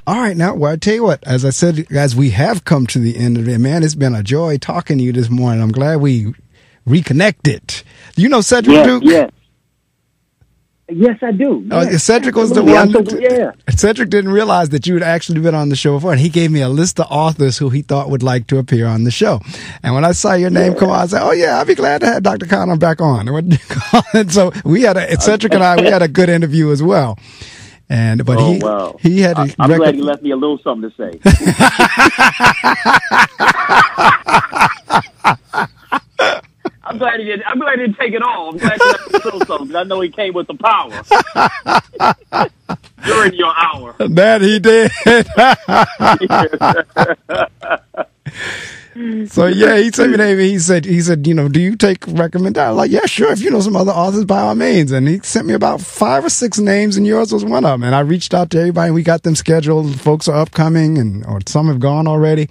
All right. Now, well, I tell you what, as I said, as we have come to the end of it, man, it's been a joy talking to you this morning. I'm glad we reconnected. Do you know Cedric Duke? Yes, I do. Yes, Cedric was the one. Cedric didn't realize that you had actually been on the show before, and he gave me a list of authors who he thought would like to appear on the show. And when I saw your name come on, I said, "Oh yeah, I'd be glad to have Dr. Connor back on." And so Cedric and we had a good interview as well. He had. I'm glad he left me a little something to say. I'm glad he didn't take it all. I'm glad he left me a little something, because I know he came with the power during your hour. That he did. So he sent me name. He said, do you take recommendations? I was like, yeah, sure. If you know some other authors, by all means. And he sent me about 5 or 6 names, and yours was one of them. And I reached out to everybody, and we got them scheduled. Folks are upcoming, or some have gone already.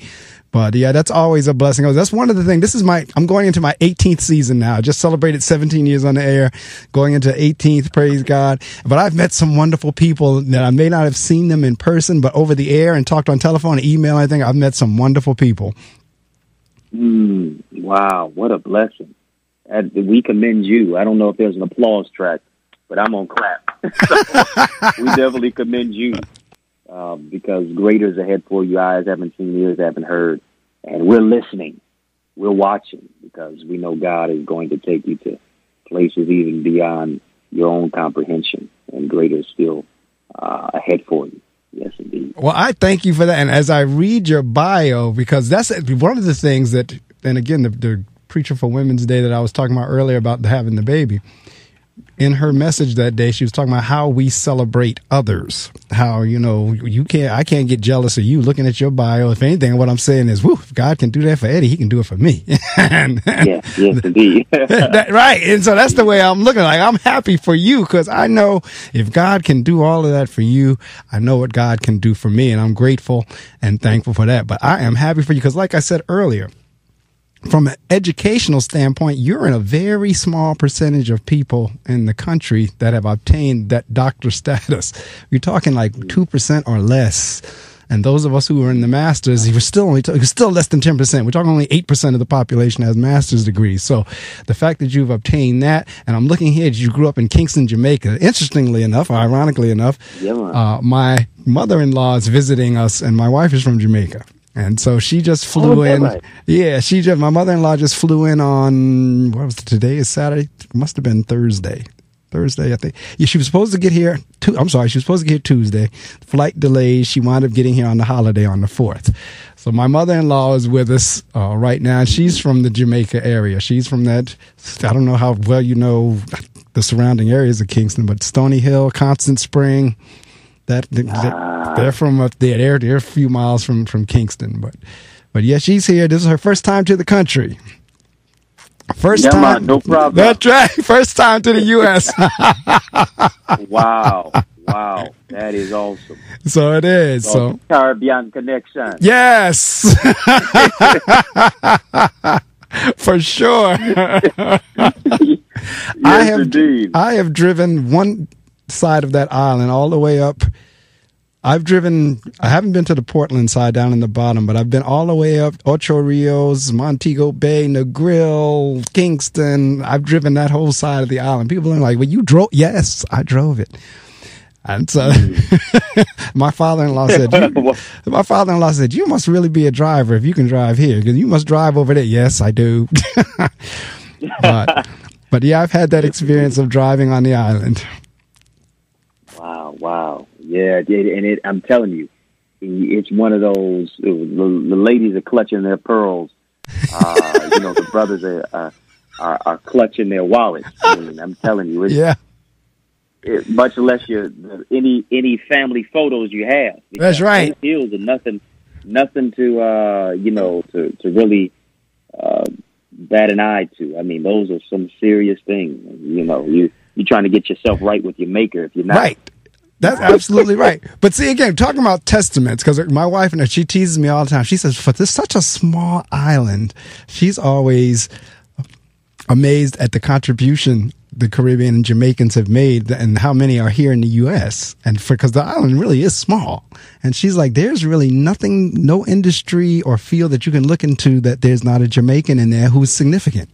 But yeah, that's always a blessing. That's one of the things. I'm going into my 18th season now. I just celebrated 17 years on the air, going into 18th, praise God. But I've met some wonderful people that I may not have seen them in person, but over the air and talked on telephone, email, I think I've met some wonderful people. Wow, what a blessing. We commend you. I don't know if there's an applause track, but I'm on clap. So we definitely commend you. Because greater is ahead for you. Eyes haven't seen, ears haven't heard. And we're listening. We're watching, because we know God is going to take you to places even beyond your own comprehension. And greater is still ahead for you. Yes, indeed. Well, I thank you for that. And as I read your bio, because that's one of the things that, and again, the preacher for Women's Day that I was talking about earlier about having the baby, in her message that day, she was talking about how we celebrate others. How, I can't get jealous of you looking at your bio. If anything, what I'm saying is, if God can do that for Eddie, he can do it for me. Yes, indeed. Right. And so that's the way I'm looking. Like, I'm happy for you, because I know if God can do all of that for you, I know what God can do for me. And I'm grateful and thankful for that. But I am happy for you, because like I said earlier, from an educational standpoint, you're in a very small percentage of people in the country that have obtained that doctor status. You're talking like 2% or less. And those of us who were in the masters, he was still less than 10%. We're talking only 8% of the population has master's degrees. So the fact that you've obtained that, and I'm looking here, you grew up in Kingston, Jamaica. Interestingly enough, or ironically enough, my mother-in-law is visiting us, and my wife is from Jamaica. And so she just flew in. Right? Yeah, my mother-in-law just flew in on, what was it, today is Saturday? It must have been Thursday, I think. Yeah, she was supposed to get here. She was supposed to get here Tuesday. Flight delays. She wound up getting here on the holiday on the 4th. So my mother-in-law is with us right now. She's from the Jamaica area. She's from that, I don't know how well you know the surrounding areas of Kingston, but Stony Hill, Constant Spring, they're from up there. They're a few miles from Kingston, but yeah, she's here. This is her first time to the country. First time, man, no problem. That's right. First time to the U.S. Wow, that is awesome. So it is. So Caribbean connection. Yes, for sure. Yes, indeed. I have driven one side of that island all the way up. I haven't been to the Portland side down in the bottom, but I've been all the way up Ocho Rios, Montego Bay, Negril, Kingston. I've driven that whole side of the island. People are like, well, you drove? Yes, I drove it. And so my father-in-law said, you must really be a driver if you can drive here, because you must drive over there. Yes, I do. But yeah, I've had that experience of driving on the island. Wow. Yeah, and I'm telling you, it's one of those, the ladies are clutching their pearls. The brothers are clutching their wallets. I mean, I'm telling you, much less any family photos you have. That's right. Hills are nothing to really bat an eye to. I mean, those are some serious things. You're trying to get yourself right with your maker if you're not. Right. That's absolutely right. But see, again, talking about testaments, because my wife, she teases me all the time. She says, for this such a small island, she's always amazed at the contribution the Caribbean and Jamaicans have made and how many are here in the U.S. And because the island really is small. And she's like, there's really nothing, no industry or field that you can look into that there's not a Jamaican in there who's significant.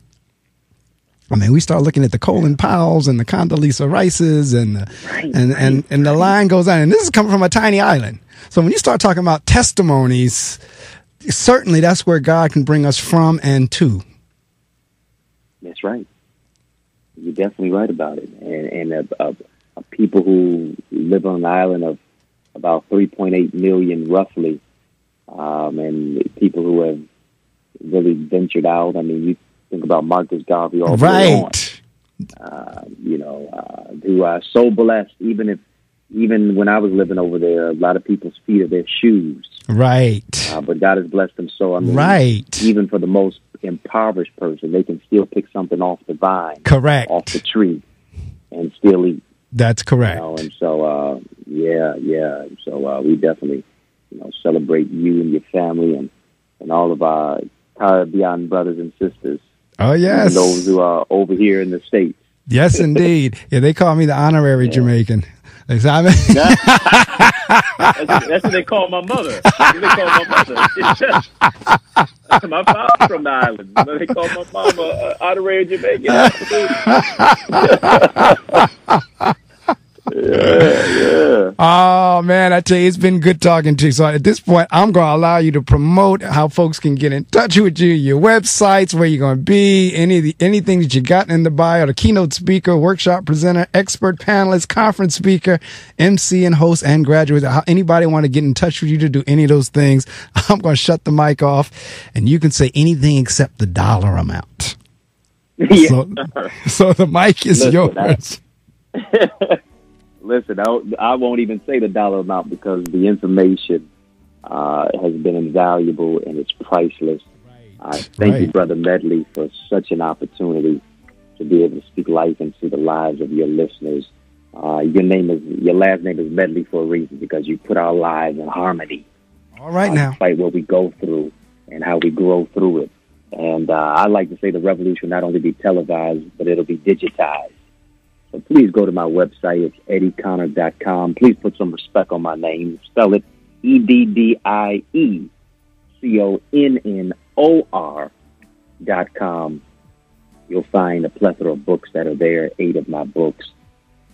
I mean, we start looking at the Colin Powells and the Condoleezza Rices and the line goes on. And this is coming from a tiny island. So when you start talking about testimonies, certainly that's where God can bring us from and to. That's right. You're definitely right about it. And people who live on an island of about 3.8 million roughly, and people who have really ventured out. I mean, you think about Marcus Garvey all right. Who are so blessed. Even when I was living over there, a lot of people's feet are their shoes. Right. But God has blessed them so. I mean, right. Even for the most impoverished person, they can still pick something off the vine, correct, off the tree, and still eat. That's correct. And so, So we definitely, celebrate you and your family and all of our Caribbean brothers and sisters. Oh, yes. And those who are over here in the States. Yes, indeed. Yeah, they call me the honorary Jamaican. That's what they call my mother. My father's from the island. So they call my mama honorary Jamaican. Yeah. Oh, man, I tell you, it's been good talking to you. So at this point, I'm going to allow you to promote how folks can get in touch with you, your websites, where you're going to be, anything that you got in the bio, the keynote speaker, workshop presenter, expert panelist, conference speaker, MC and host and graduate. How anybody want to get in touch with you to do any of those things, I'm going to shut the mic off and you can say anything except the dollar amount. Yeah. So the mic is yours. Listen, I won't even say the dollar amount because the information has been invaluable and it's priceless. Thank you, Brother Medley, for such an opportunity to be able to speak life into the lives of your listeners. Your last name is Medley for a reason because you put our lives in harmony. All right now. Despite what we go through and how we grow through it. And I like to say the revolution will not only be televised, but it'll be digitized. So please go to my website. It's eddieconnor.com. Please put some respect on my name. Spell it EDDIECONNOR.com. You'll find a plethora of books that are there, 8 of my books,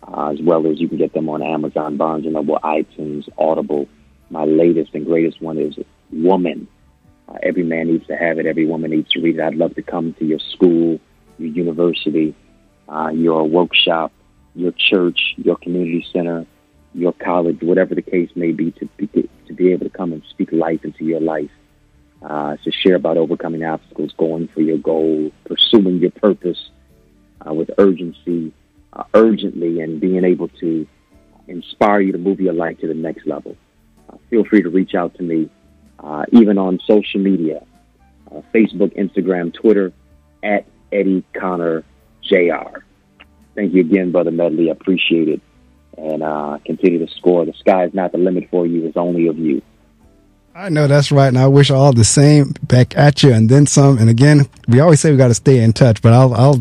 as well as you can get them on Amazon, Barnes & Noble, iTunes, Audible. My latest and greatest one is Woman. Every man needs to have it. Every woman needs to read it. I'd love to come to your school, your university, your workshop, your church, your community center, your college, whatever the case may be, to be able to come and speak life into your life, to share about overcoming obstacles, going for your goal, pursuing your purpose with urgency, urgently, and being able to inspire you to move your life to the next level. Feel free to reach out to me, even on social media, Facebook, Instagram, Twitter, at Eddie Connor Jr. Thank you again, Brother Medley. I appreciate it. And continue to score. The sky is not the limit for you. It's only of you. I know that's right, and I wish all the same back at you, and then some. And again, we always say we got to stay in touch, but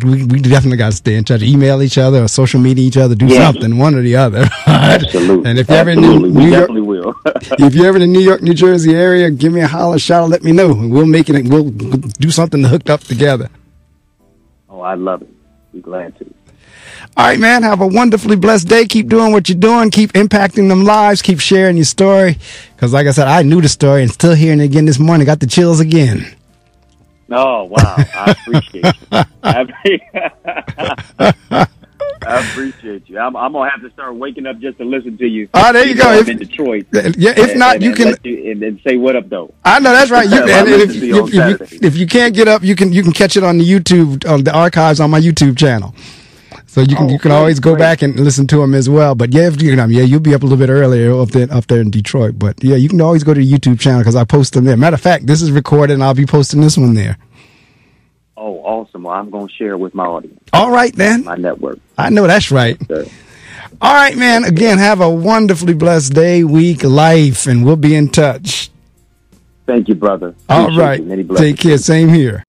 we definitely got to stay in touch. Email each other or social media each other, do something, one or the other. Absolutely. And if you're ever in New we York, definitely will. if you're ever in the New York, New Jersey area, give me a holler, shout out, let me know, and we'll make it. We'll do something hooked up together. Oh, I love it. Be glad to. All right, man. Have a wonderfully blessed day. Keep doing what you're doing. Keep impacting them lives. Keep sharing your story. Because like I said, I knew the story and still hearing it again this morning. Got the chills again. Oh, wow. I appreciate you. I appreciate you. I'm going to have to start waking up just to listen to you. Oh, there you go. I'm in Detroit. Yeah, if not, you can. And say what up, though. I know, that's right. You can, if you can't get up, you can catch it on the YouTube, on the archives on my YouTube channel. So you can always go back and listen to them as well. But yeah, you'll be up a little bit earlier up there in Detroit. But yeah, you can always go to the YouTube channel because I post them there. Matter of fact, this is recorded and I'll be posting this one there. Oh, awesome. Well, I'm going to share with my audience. All right, then. My network. I know that's right. Yes, all right, man. Again, have a wonderfully blessed day, week, life, and we'll be in touch. Thank you, brother. All right. Take care. Same here.